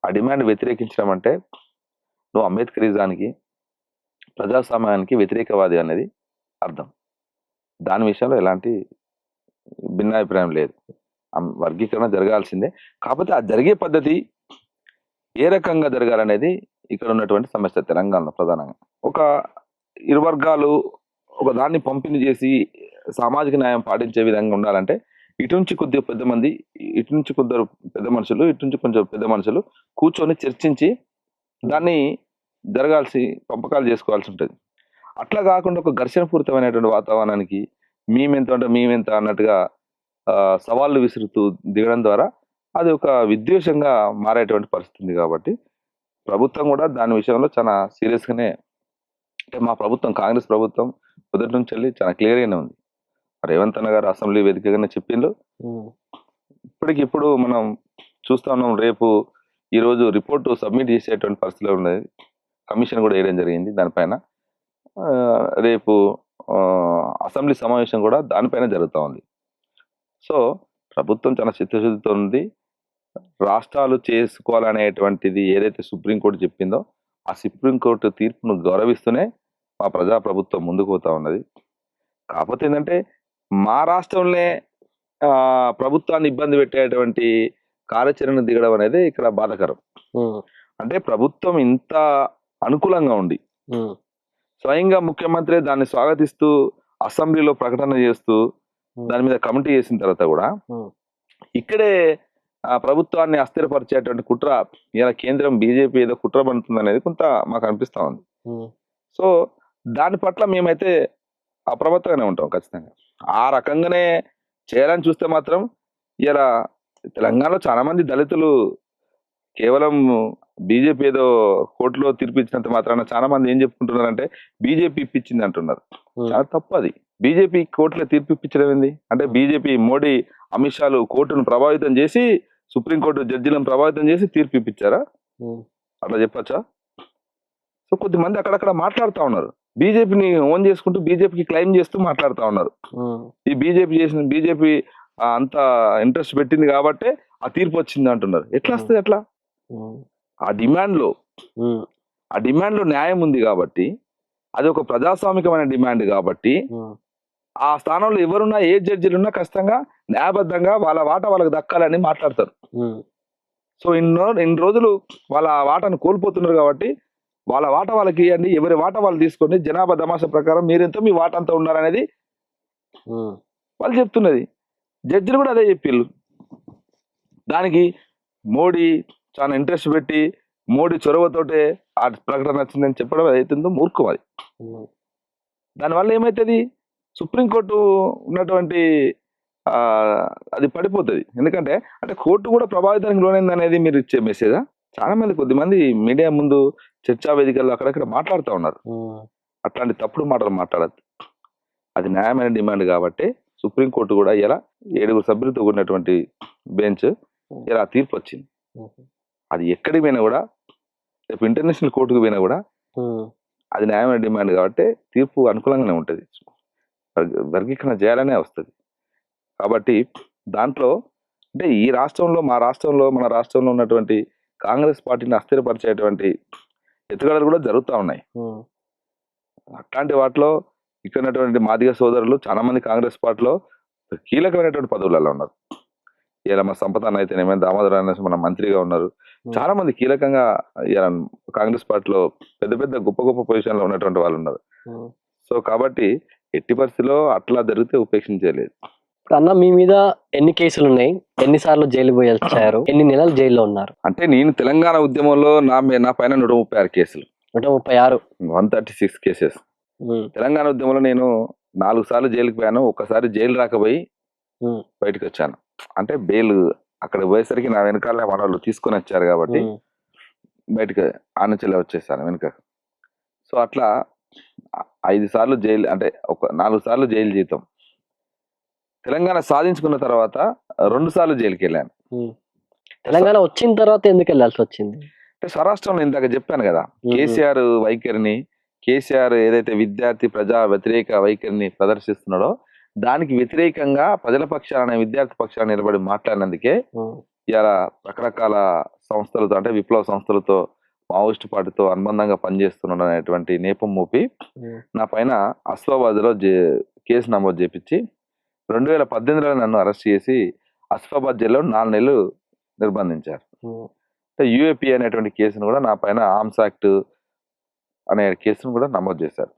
ఆ డిమాండ్ వ్యతిరేకించడం అంటే నువ్వు అంబేద్కరిజానికి, ప్రజాస్వామ్యానికి వ్యతిరేకవాది అనేది అర్థం. దాని విషయంలో ఎలాంటి భిన్నాభిప్రాయం లేదు. వర్గీకరణ జరగాల్సిందే. కాకపోతే ఆ జరిగే పద్ధతి ఏ రకంగా జరగాలనేది ఇక్కడ ఉన్నటువంటి సమస్య తెలంగాణలో ప్రధానంగా. ఒక ఇరు వర్గాలు ఒక దాన్ని పంపిణీ చేసి సామాజిక న్యాయం పాటించే విధంగా ఉండాలంటే ఇటు నుంచి కొద్దిగా పెద్ద మంది, ఇటు నుంచి కొందరు పెద్ద మనుషులు, ఇటు నుంచి కొంచెం పెద్ద మనుషులు కూర్చొని చర్చించి దాన్ని పంపకాలు చేసుకోవాల్సి ఉంటుంది. అట్లా కాకుండా ఒక ఘర్షణపూరితమైనటువంటి వాతావరణానికి మేమెంత అన్నట్టుగా సవాళ్ళు విసురుతూ దిగడం ద్వారా అది ఒక విద్వేషంగా మారేటువంటి పరిస్థితి ఉంది. కాబట్టి ప్రభుత్వం కూడా దాని విషయంలో చాలా సీరియస్గానే అంటే మా ప్రభుత్వం కాంగ్రెస్ ప్రభుత్వం మొదటి నుంచి వెళ్ళి చాలా క్లియర్గానే ఉంది. రేవంత్ అన్న గారు అసెంబ్లీ వేదికగానే చెప్పిండ్రు. ఇప్పటికిప్పుడు మనం చూస్తా ఉన్నాం. రేపు ఈరోజు రిపోర్టు సబ్మిట్ చేసేటువంటి పరిస్థితిలో ఉన్నది. కమిషన్ కూడా వేయడం జరిగింది దానిపైన. రేపు అసెంబ్లీ సమావేశం కూడా దానిపైన జరుగుతూ ఉంది. సో ప్రభుత్వం చాలా చిత్తశుద్ధితో ఉంది. రాష్ట్రాలు చేసుకోవాలనేటువంటిది ఏదైతే సుప్రీంకోర్టు చెప్పిందో ఆ సుప్రీంకోర్టు తీర్పును గౌరవిస్తూనే మా ప్రజాప్రభుత్వం ముందుకు పోతా ఉన్నది. కాకపోతే ఏంటంటే మా రాష్ట్రంలో ప్రభుత్వాన్ని ఇబ్బంది పెట్టేటువంటి కార్యాచరణ దిగడం అనేది ఇక్కడ బాధాకరం. అంటే ప్రభుత్వం ఇంత అనుకూలంగా ఉండి స్వయంగా ముఖ్యమంత్రి దాన్ని స్వాగతిస్తూ అసెంబ్లీలో ప్రకటన చేస్తూ దాని మీద కమిటీ చేసిన తర్వాత కూడా ఇక్కడే ప్రభుత్వాన్ని అస్థిరపరిచేటువంటి కుట్ర ఇలా కేంద్రం బీజేపీ ఏదో కుట్ర పడుతుంది అనేది కొంత మాకు అనిపిస్తా ఉంది. సో దాని పట్ల మేమైతే అప్రమత్తంగానే ఉంటాం ఖచ్చితంగా. ఆ రకంగానే చేయాలని చూస్తే మాత్రం ఇలా తెలంగాణలో చాలా మంది దళితులు కేవలం బీజేపీ ఏదో కోర్టులో తీర్పు ఇచ్చినంత మాత్రాన చాలా మంది ఏం చెప్పుకుంటున్నారంటే బీజేపీ ఇప్పించింది అంటున్నారు. చాలా తప్పు అది. బీజేపీ కోర్టులో తీర్పు ఇప్పించడం ఏంది అంటే బీజేపీ మోడీ అమిత్ షాలు కోర్టును ప్రభావితం చేసి సుప్రీంకోర్టు జడ్జిలను ప్రభావితం చేసి తీర్పు ఇప్పించారా? అట్లా చెప్పచ్చా? సో కొద్దిమంది అక్కడక్కడ మాట్లాడుతూ ఉన్నారు. బీజేపీని ఓన్ చేసుకుంటూ బీజేపీకి క్లెయిమ్ చేస్తూ మాట్లాడుతూ ఉన్నారు. ఈ బీజేపీ అంత ఇంట్రెస్ట్ పెట్టింది కాబట్టి ఆ తీర్పు వచ్చింది అంటున్నారు. ఎట్లా వస్తుంది? ఎట్లా? ఆ డిమాండ్ లో న్యాయం ఉంది కాబట్టి, అది ఒక ప్రజాస్వామికమైన డిమాండ్ కాబట్టి ఆ స్థానంలో ఎవరున్నా ఏ జడ్జిలున్నా ఖచ్చితంగా న్యాయబద్ధంగా వాళ్ళ వాటా వాళ్ళకి దక్కాలని మాట్లాడతారు. సో ఇన్ని రోజులు వాళ్ళ వాటాను కోల్పోతున్నారు కాబట్టి వాళ్ళ వాటా వాళ్ళకి ఇవ్వండి, ఎవరి వాటా వాళ్ళు తీసుకోండి, జనాభా తమాషా ప్రకారం మీరెంతో మీ వాటా అంతా ఉండాలనేది వాళ్ళు చెప్తున్నది. జడ్జిలు కూడా అదే చెప్పిళ్ళు. దానికి మోడీ చాలా ఇంట్రెస్ట్ పెట్టి మోడీ చొరవతోటే ఆ ప్రకటన వచ్చిందని చెప్పడం ఏదైతుందో మూర్ఖం అది. దానివల్ల ఏమవుతుంది? సుప్రీంకోర్టు ఉన్నటువంటి అది పడిపోతుంది. ఎందుకంటే అంటే కోర్టు కూడా ప్రభావితానికి లోనైంది అనేది మీరు ఇచ్చే మెసేజా? చాలా మంది కొద్దిమంది మీడియా ముందు చర్చా వేదికల్లో అక్కడక్కడ మాట్లాడుతూ ఉన్నారు. అట్లాంటి తప్పుడు మాటలు మాట్లాడద్దు. అది న్యాయమైన డిమాండ్ కాబట్టి సుప్రీంకోర్టు కూడా ఇలా 7 సభ్యులతో కూడినటువంటి బెంచ్ ఇలా తీర్పు వచ్చింది. అది ఎక్కడికి పోయినా కూడా, రేపు ఇంటర్నేషనల్ కోర్టుకు పోయినా కూడా అది న్యాయమైన డిమాండ్ కాబట్టి తీర్పు అనుకూలంగానే ఉంటుంది. వర్గీకరణ చేయాలనే వస్తుంది. కాబట్టి దాంట్లో అంటే ఈ రాష్ట్రంలో మన రాష్ట్రంలో ఉన్నటువంటి కాంగ్రెస్ పార్టీని అస్థిరపరిచేటువంటి ఎత్తుగడలు కూడా జరుగుతూ ఉన్నాయి. అట్లాంటి వాటిలో ఇక్కడ ఉన్నటువంటి మాదిగ సోదరులు చాలా మంది కాంగ్రెస్ పార్టీలో కీలకమైనటువంటి పదవులలో ఉన్నారు. ఇలా మా సంపద అయితేనేమే, దామోదర్ అనేసి మన మంత్రిగా ఉన్నారు. చాలా మంది కీలకంగా కాంగ్రెస్ పార్టీలో పెద్ద గొప్ప పొజిషన్ లో ఉన్నటువంటి వాళ్ళు ఉన్నారు. సో కాబట్టి ఎట్టి పరిస్థితిలో అట్లా జరిగితే ఉపేక్షించలేదు. అన్న మీ మీద ఎన్ని కేసులు ఉన్నాయి? ఎన్నిసార్లు జైలు పోయి వచ్చారు? ఎన్ని నెలలు జైల్లో ఉన్నారు? అంటే నేను తెలంగాణ ఉద్యమంలో నా పైన 136 కేసులు. 136 136 కేసెస్. తెలంగాణ ఉద్యమంలో నేను 4 సార్లు జైలుకి పోయాను. ఒక్కసారి జైలు రాకపోయి బయటకు వచ్చాను. అంటే బెయిల్ అక్కడ పోయేసరికి నా వెనకాల మన వాళ్ళు తీసుకొని వచ్చారు కాబట్టి బయటకు ఆనచెల్ల వచ్చేసాను వెనుక. సో అట్లా 5 సార్లు జైలు, అంటే 4 సార్లు జైలు జీతం. తెలంగాణ సాధించుకున్న తర్వాత 2 సార్లు జైలుకి వెళ్ళాను. తెలంగాణ వచ్చిన తర్వాత ఎందుకు వెళ్ళాల్సి వచ్చింది? అంటే స్వరాష్ట్రంలో ఇందాక చెప్పాను కదా, కేసీఆర్ వైఖరిని, కేసీఆర్ ఏదైతే విద్యార్థి ప్రజా వ్యతిరేక వైఖరిని ప్రదర్శిస్తున్నాడో దానికి వ్యతిరేకంగా ప్రజల పక్షాన, విద్యార్థి పక్షాన నిలబడి మాట్లాడినందుకే ఇలా రకరకాల సంస్థలతో, అంటే విప్లవ సంస్థలతో, మావోయిస్టు పార్టీతో అనుబంధంగా పనిచేస్తున్నాడు అనేటువంటి నేపం మోపి నా పైన అస్ఫాబాద్ లో కేసు నమోదు చేపించి 2018లో నన్ను అరెస్ట్ చేసి అస్ఫాబాద్ జైల్లో 4 నెలలు నిర్బంధించారు. యూఏపీ అనేటువంటి కేసును కూడా నా పైన ఆర్మ్స్ యాక్ట్ అనే కేసును కూడా నమోదు చేశారు.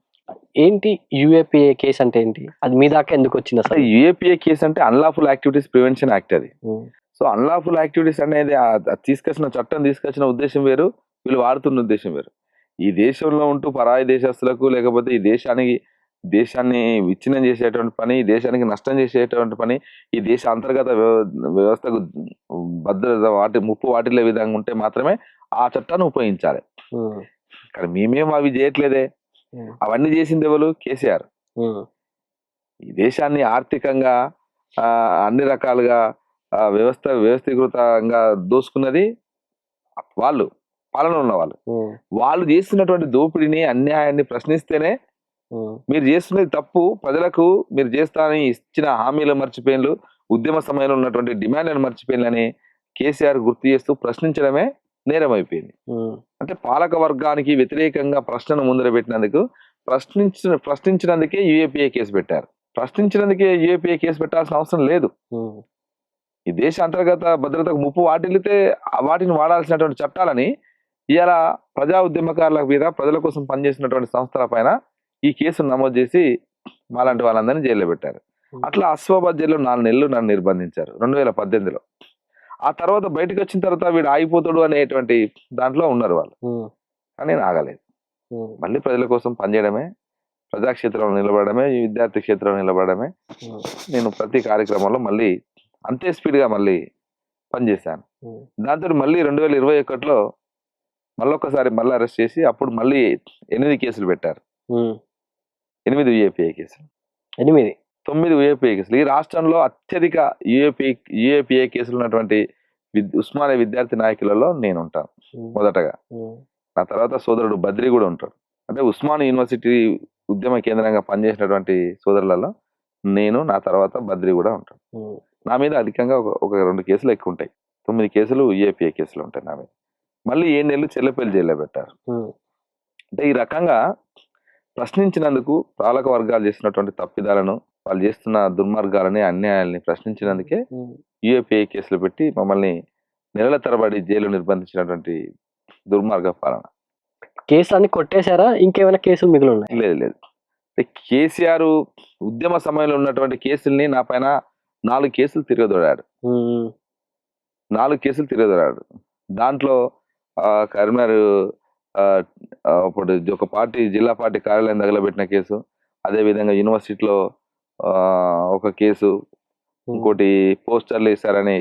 ఏంటి యూఏపీఏ కేసు అంటే ఏంటి? అది మీ దాకా ఎందుకు వచ్చింది అసలు? యూఏపీఏ కేసు అంటే అన్లాఫుల్ యాక్టివిటీస్ ప్రివెన్షన్ యాక్ట్. అది సో అన్లాఫుల్ యాక్టివిటీస్ అనేది చట్టం తీసుకొచ్చిన ఉద్దేశం వేరు, వీళ్ళు వాడుతున్న ఉద్దేశం వేరు. ఈ దేశంలో ఉంటూ పరాయి దేశస్తులకు, లేకపోతే ఈ దేశాన్ని విచ్ఛిన్నం చేసేటువంటి పని, ఈ దేశానికి నష్టం చేసేటువంటి పని, ఈ దేశ అంతర్గత వ్యవస్థకు భద్రత ముప్పు వాటిల్లే విధంగా ఉంటే మాత్రమే ఆ చట్టాన్ని ఉపయోగించాలి. కానీ మేమేం అవి చేయట్లేదే. అవన్నీ చేసింది ఎవరు? కేసీఆర్. ఈ దేశాన్ని ఆర్థికంగా అన్ని రకాలుగా వ్యవస్థీకృతంగా దోసుకున్నది వాళ్ళు, పాలన ఉన్న వాళ్ళు. వాళ్ళు చేస్తున్నటువంటి దోపిడీని, అన్యాయాన్ని ప్రశ్నిస్తేనే మీరు చేస్తున్నది తప్పు, ప్రజలకు మీరు చేస్తానని ఇచ్చిన హామీలు మర్చిపోయినలు, ఉద్యమ సమయంలో ఉన్నటువంటి డిమాండ్లను మర్చిపోయినని కేసీఆర్ గుర్తు చేస్తూ ప్రశ్నించడమే నేరం అయిపోయింది. అంటే పాలక వర్గానికి వ్యతిరేకంగా ప్రశ్నను ముందర పెట్టినందుకు ప్రశ్నించినందుకే యూఏపీఏ కేసు పెట్టారు. ప్రశ్నించినందుకే యూఏపీఏ కేసు పెట్టాల్సిన అవసరం లేదు. ఈ దేశ అంతర్గత భద్రతకు ముప్పు వాటిల్లితే వాటిని వాడాల్సినటువంటి చట్టాలని ఇవాళ ప్రజా ఉద్యమకారుల మీద, ప్రజల కోసం పనిచేసినటువంటి సంస్థల పైన ఈ కేసును నమోదు చేసి మాలాంటి వాళ్ళందరినీ జైల్లో పెట్టారు. అట్లా అశ్వాబాద్ జైల్లో 4 నెలలు నన్ను నిర్బంధించారు 2018లో. ఆ తర్వాత బయటకు వచ్చిన తర్వాత వీడు ఆగిపోతాడు అనేటువంటి దాంట్లో ఉన్నారు వాళ్ళు. కానీ నేను ఆగలేదు. మళ్ళీ ప్రజల కోసం పనిచేయడమే, ప్రజాక్షేత్రంలో నిలబడమే, విద్యార్థి క్షేత్రంలో నిలబడమే. నేను ప్రతి కార్యక్రమంలో మళ్ళీ అంతే స్పీడ్గా మళ్ళీ పనిచేశాను. దాంతో మళ్ళీ 2021లో మళ్ళొక్కసారి మళ్ళీ అరెస్ట్ చేసి అప్పుడు మళ్ళీ 8 కేసులు పెట్టారు. 8 యూఏపీఏ కేసులు, 9 యూఏపీఏ కేసులు. ఈ రాష్ట్రంలో అత్యధిక యూఏపీఏ కేసులు ఉన్నటువంటి ఉస్మానియా విద్యార్థి నాయకులలో నేను ఉంటాను మొదటగా. నా తర్వాత సోదరుడు బద్రి కూడా ఉంటాడు. అంటే ఉస్మానియా యూనివర్సిటీ ఉద్యమ కేంద్రంగా పనిచేసినటువంటి సోదరులలో నేను, నా తర్వాత బద్రి కూడా ఉంటాను. నా మీద అధికంగా ఒక 2 కేసులు ఎక్కువ ఉంటాయి. 9 కేసులు యూఏపీఏ కేసులు ఉంటాయి నా మీద. మళ్ళీ 7 నెలలు చెల్లపల్లి జైల్లో పెట్టారు. అంటే ఈ రకంగా ప్రశ్నించినందుకు, పాలక వర్గాలు చేసినటువంటి తప్పిదాలను, వాళ్ళు చేస్తున్న దుర్మార్గాలని, అన్యాయాలని ప్రశ్నించినందుకే యూఏపీఏ కేసులు పెట్టి మమ్మల్ని నెలల తరబడి జైలు నిర్బంధించినటువంటి దుర్మార్గ పాలన. కేసులన్నీ కొట్టేశారా? ఇంకేమైనా కేసులు మిగిలి ఉన్నాయి? లేదు. కేసీఆర్ ఉద్యమ సమయంలో ఉన్నటువంటి కేసుల్ని నా పైన 4 కేసులు తిరగదోడాడు. 4 కేసులు తిరగదోడాడు. దాంట్లో కరీంనగర్ అప్పుడు ఒక పార్టీ, జిల్లా పార్టీ కార్యాలయం తగలబెట్టిన కేసు, అదేవిధంగా యూనివర్సిటీలో ఒక కేసు, ఇంకోటి పోస్టర్లు వేశారని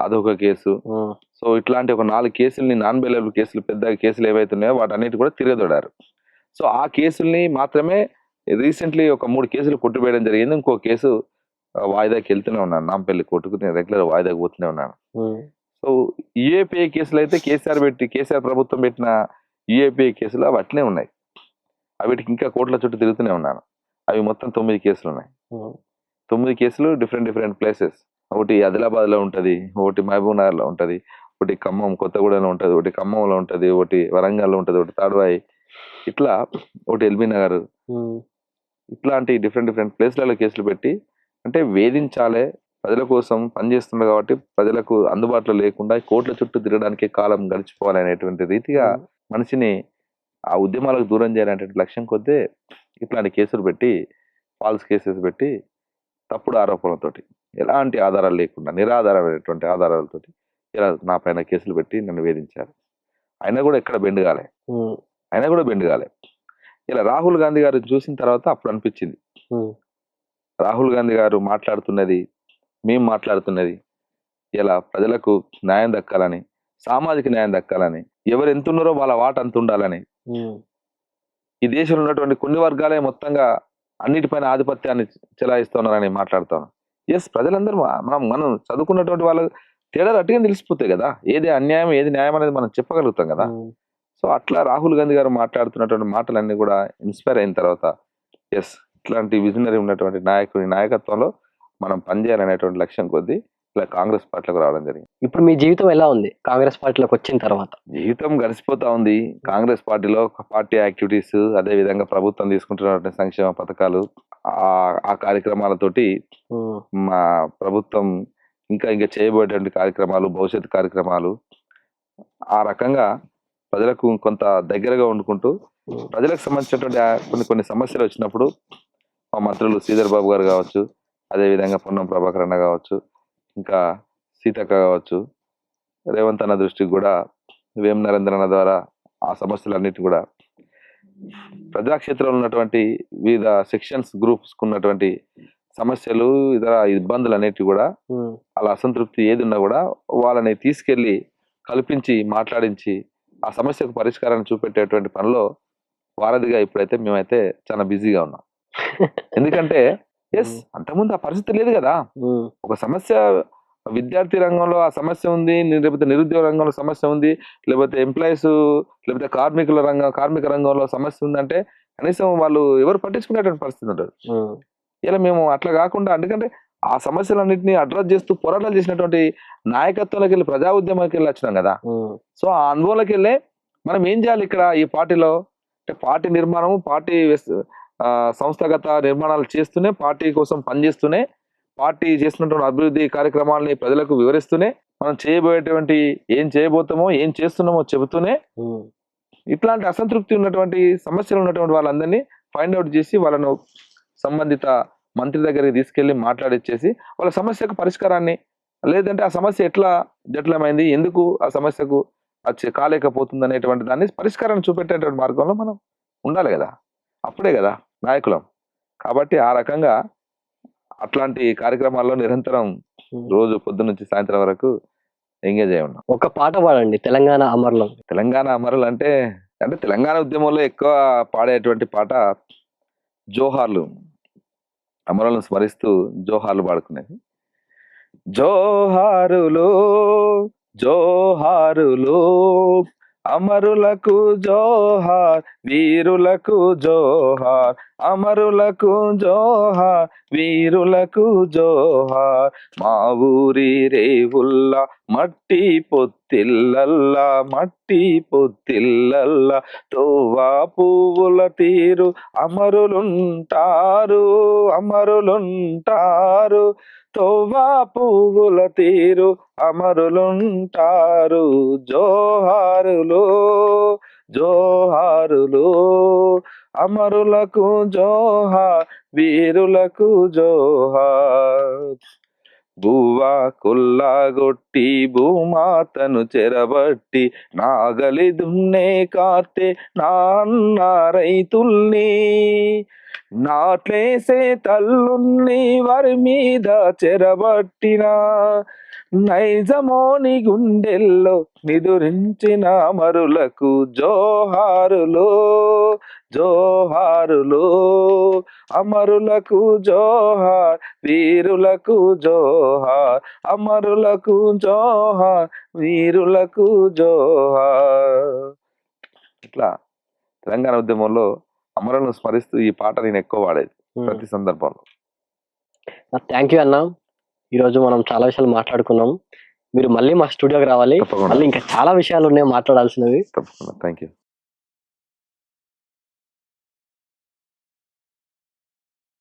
అదొక కేసు. సో ఇట్లాంటి ఒక 4 కేసుల్ని, నాన్ బెయిలబుల్ కేసులు, పెద్ద కేసులు ఏవైతే ఉన్నాయో వాటన్నిటి కూడా తిరగదోడారు. సో ఆ కేసుల్ని మాత్రమే రీసెంట్లీ ఒక 3 కేసులు కొట్టివేయడం జరిగింది. ఇంకో కేసు వాయిదాకి వెళ్తూనే ఉన్నాను, నాంపల్లి కోర్టుకు నేను రెగ్యులర్ వాయిదాకి పోతూనే ఉన్నాను. సో యూఏపీఏ కేసులు అయితే కేసీఆర్ ప్రభుత్వం పెట్టిన యూఏపీఏ కేసులు అవి అట్లనే ఉన్నాయి. వీటికి ఇంకా కోర్టుల చుట్టూ తిరుగుతూనే ఉన్నాను. అవి మొత్తం 9 కేసులు ఉన్నాయి. 9 కేసులు డిఫరెంట్ ప్లేసెస్. ఒకటి ఆదిలాబాద్లో ఉంటుంది, ఒకటి మహబూబ్ నగర్లో ఉంటుంది, ఒకటి ఖమ్మం కొత్తగూడెంలో ఉంటుంది, ఒకటి ఖమ్మంలో ఉంటుంది, ఒకటి వరంగల్లో ఉంటుంది, ఒకటి తాడ్వాయి, ఇట్లా ఒకటి ఎల్బీ నగర్, ఇట్లాంటి డిఫరెంట్ ప్లేస్లలో కేసులు పెట్టి, అంటే వేధించాలే, ప్రజల కోసం పనిచేస్తున్నారు కాబట్టి ప్రజలకు అందుబాటులో లేకుండా కోర్టుల చుట్టూ తిరగడానికి కాలం గడిచిపోవాలనేటువంటి రీతిగా మనిషిని ఆ ఉద్యమాలకు దూరం చేయాలనేటువంటి లక్ష్యం కొద్దీ ఇట్లాంటి కేసులు పెట్టి, ఫాల్స్ కేసెస్ పెట్టి, తప్పుడు ఆరోపణలతోటి, ఎలాంటి ఆధారాలు లేకుండా నిరాధారమైనటువంటి ఆధారాలతోటి ఇలా నా పైన కేసులు పెట్టి నన్ను వేధించారు. అయినా కూడా ఎక్కడ బెండ్ కాలే. ఇలా రాహుల్ గాంధీ గారు చూసిన తర్వాత అప్పుడు అనిపించింది, రాహుల్ గాంధీ గారు మాట్లాడుతున్నది, మేము మాట్లాడుతున్నది ఇలా ప్రజలకు న్యాయం దక్కాలని, సామాజిక న్యాయం దక్కాలని, ఎవరు ఎంత ఉన్నారో వాళ్ళ వాట అంత ఉండాలని, ఈ దేశంలో ఉన్నటువంటి కొన్ని వర్గాలే మొత్తంగా అన్నిటిపైన ఆధిపత్యాన్ని చెలాయిస్తున్నారని మాట్లాడుతాను. ఎస్, ప్రజలందరూ మనం చదువుకున్నటువంటి వాళ్ళ తేడాలు అట్టుగా తెలిసిపోతాయి కదా, ఏది అన్యాయం ఏది న్యాయం అనేది మనం చెప్పగలుగుతాం కదా. సో అట్లా రాహుల్ గాంధీ గారు మాట్లాడుతున్నటువంటి మాటలన్నీ కూడా ఇన్స్పైర్ అయిన తర్వాత ఎస్, ఇట్లాంటి విజనరీ ఉన్నటువంటి నాయకుడి నాయకత్వంలో మనం పనిచేయాలనేటువంటి లక్ష్యం కొద్దీ ఇలా కాంగ్రెస్ పార్టీలోకి రావడం జరిగింది. ఇప్పుడు మీ జీవితం ఎలా ఉంది కాంగ్రెస్ పార్టీలోకి వచ్చిన తర్వాత? జీవితం గడిచిపోతా ఉంది. కాంగ్రెస్ పార్టీలో పార్టీ యాక్టివిటీస్, అదే విధంగా ప్రభుత్వం తీసుకుంటున్నటువంటి సంక్షేమ పథకాలు, ఆ కార్యక్రమాలతోటి మా ప్రభుత్వం ఇంకా చేయబోయేటువంటి కార్యక్రమాలు, భవిష్యత్ కార్యక్రమాలు, ఆ రకంగా ప్రజలకు కొంత దగ్గరగా వండుకుంటూ ప్రజలకు సంబంధించినటువంటి కొన్ని సమస్యలు వచ్చినప్పుడు మా మంత్రులు శ్రీధర్ బాబు గారు కావచ్చు, అదేవిధంగా పొన్నం ప్రభాకర్ అన్న కావచ్చు, ఇంకా సీతక్క కావచ్చు, రేవంత్ అన్న దృష్టికి కూడా వేం నరేంద్ర అన్న ద్వారా ఆ సమస్యలన్నిటి కూడా ప్రజాక్షేత్రంలో ఉన్నటువంటి వివిధ సెక్షన్స్ గ్రూప్స్ ఉన్నటువంటి సమస్యలు, ఇతర ఇబ్బందులు అనేటివి కూడా, వాళ్ళ అసంతృప్తి ఏది ఉన్నా కూడా వాళ్ళని తీసుకెళ్లి కల్పించి మాట్లాడించి ఆ సమస్యకు పరిష్కారాన్ని చూపెట్టేటువంటి పనిలో వారధిగా ఇప్పుడైతే మేమైతే చాలా బిజీగా ఉన్నాం. ఎందుకంటే అంతకుముందు ఆ పరిస్థితి లేదు కదా. ఒక సమస్య విద్యార్థి రంగంలో ఆ సమస్య ఉంది, లేకపోతే నిరుద్యోగ రంగంలో సమస్య ఉంది, లేకపోతే ఎంప్లాయీస్ లేకపోతే కార్మిక రంగంలో సమస్య ఉందంటే కనీసం వాళ్ళు ఎవరు పట్టించుకునేటువంటి పరిస్థితి ఉంటుంది. ఇలా మేము అట్లా కాకుండా, ఎందుకంటే ఆ సమస్యలన్నింటినీ అడ్రస్ చేస్తూ పోరాటాలు చేసినటువంటి నాయకత్వంలోకి వెళ్ళి ప్రజా ఉద్యమానికి వెళ్ళి వచ్చినాం కదా. సో ఆ అనుభవంలోకి వెళ్ళి మనం ఏం చేయాలి ఇక్కడ ఈ పార్టీలో అంటే పార్టీ నిర్మాణము, పార్టీ సంస్థాగత నిర్మాణాలు చేస్తూనే, పార్టీ కోసం పనిచేస్తూనే, పార్టీ చేస్తున్నటువంటి అభివృద్ధి కార్యక్రమాలని ప్రజలకు వివరిస్తూనే, మనం చేయబోయేటువంటి ఏం చేయబోతామో ఏం చేస్తున్నామో చెబుతూనే, ఇట్లాంటి అసంతృప్తి ఉన్నటువంటి సమస్యలు ఉన్నటువంటి వాళ్ళందరినీ ఫైండ్ అవుట్ చేసి వాళ్ళను సంబంధిత మంత్రి దగ్గరికి తీసుకెళ్లి మాట్లాడిచ్చేసి వాళ్ళ సమస్యకు పరిష్కారాన్ని, లేదంటే ఆ సమస్య ఎట్లా జటిలమైంది, ఎందుకు ఆ సమస్యకు కాలేకపోతుంది అనేటువంటి దాన్ని పరిష్కారాన్ని చూపెట్టేటువంటి మార్గంలో మనం ఉండాలి కదా. అప్పుడే కదా నాయకులం. కాబట్టి ఆ రకంగా అట్లాంటి కార్యక్రమాల్లో నిరంతరం రోజు పొద్దున్న నుంచి సాయంత్రం వరకు ఎంగేజ్ అయి ఉన్నాం. ఒక పాట పాడండి తెలంగాణ అమరులు. తెలంగాణ అమరులు అంటే తెలంగాణ ఉద్యమంలో ఎక్కువ పాడేటువంటి పాట జోహార్లు, అమరులను స్మరిస్తూ జోహార్లు పాడుకునేది. జోహారులు జోహారులు అమరులకు జోహార్, వీరులకు జోహార్, అమరులకు జోహార్, వీరులకు జోహార్. మా ఊరి రేవుల్లా మట్టి పొత్తిల్లల్లా, మట్టి పొత్తిల్లల్లా తోవా పువ్వుల తీరు అమరులుంటారు, అమరులుంటారు. తోవా పువ్వుల తీరు అమరులుంటారు. జోహారులు జోహారులు అమరులకు జోహార్, వీరులకు జోహార్. బువ్వా కొల్లాగొట్టి భూమాతను చెరబట్టి నాగలి దున్నే కార్తె నాన్న రైతుల్ని, నాట్లేసే తల్లుల్ని వారి మీద చెరబట్టిన నైజమోని గుండెల్లో నిదురించిన అమరులకు జోహారులు జోహారులు, అమరులకు జోహార్, వీరులకు జోహార్, అమరులకు జోహార్, వీరులకు జోహార్. ఇట్లా తెలంగాణ ఉద్యమంలో అమరులను స్మరిస్తూ ఈ పాట నేను ఎక్కువ వాడేది ప్రతి సందర్భంలో. థ్యాంక్ యూ అన్న. ఈరోజు మనం చాలా విషయాలు మాట్లాడుకున్నాం. మీరు మళ్ళీ మా స్టూడియోకి రావాలి. తప్పకుండా. మళ్ళీ ఇంకా చాలా విషయాలు ఉన్నాయి మాట్లాడాల్సినవి. తప్పకుండా. Thank you.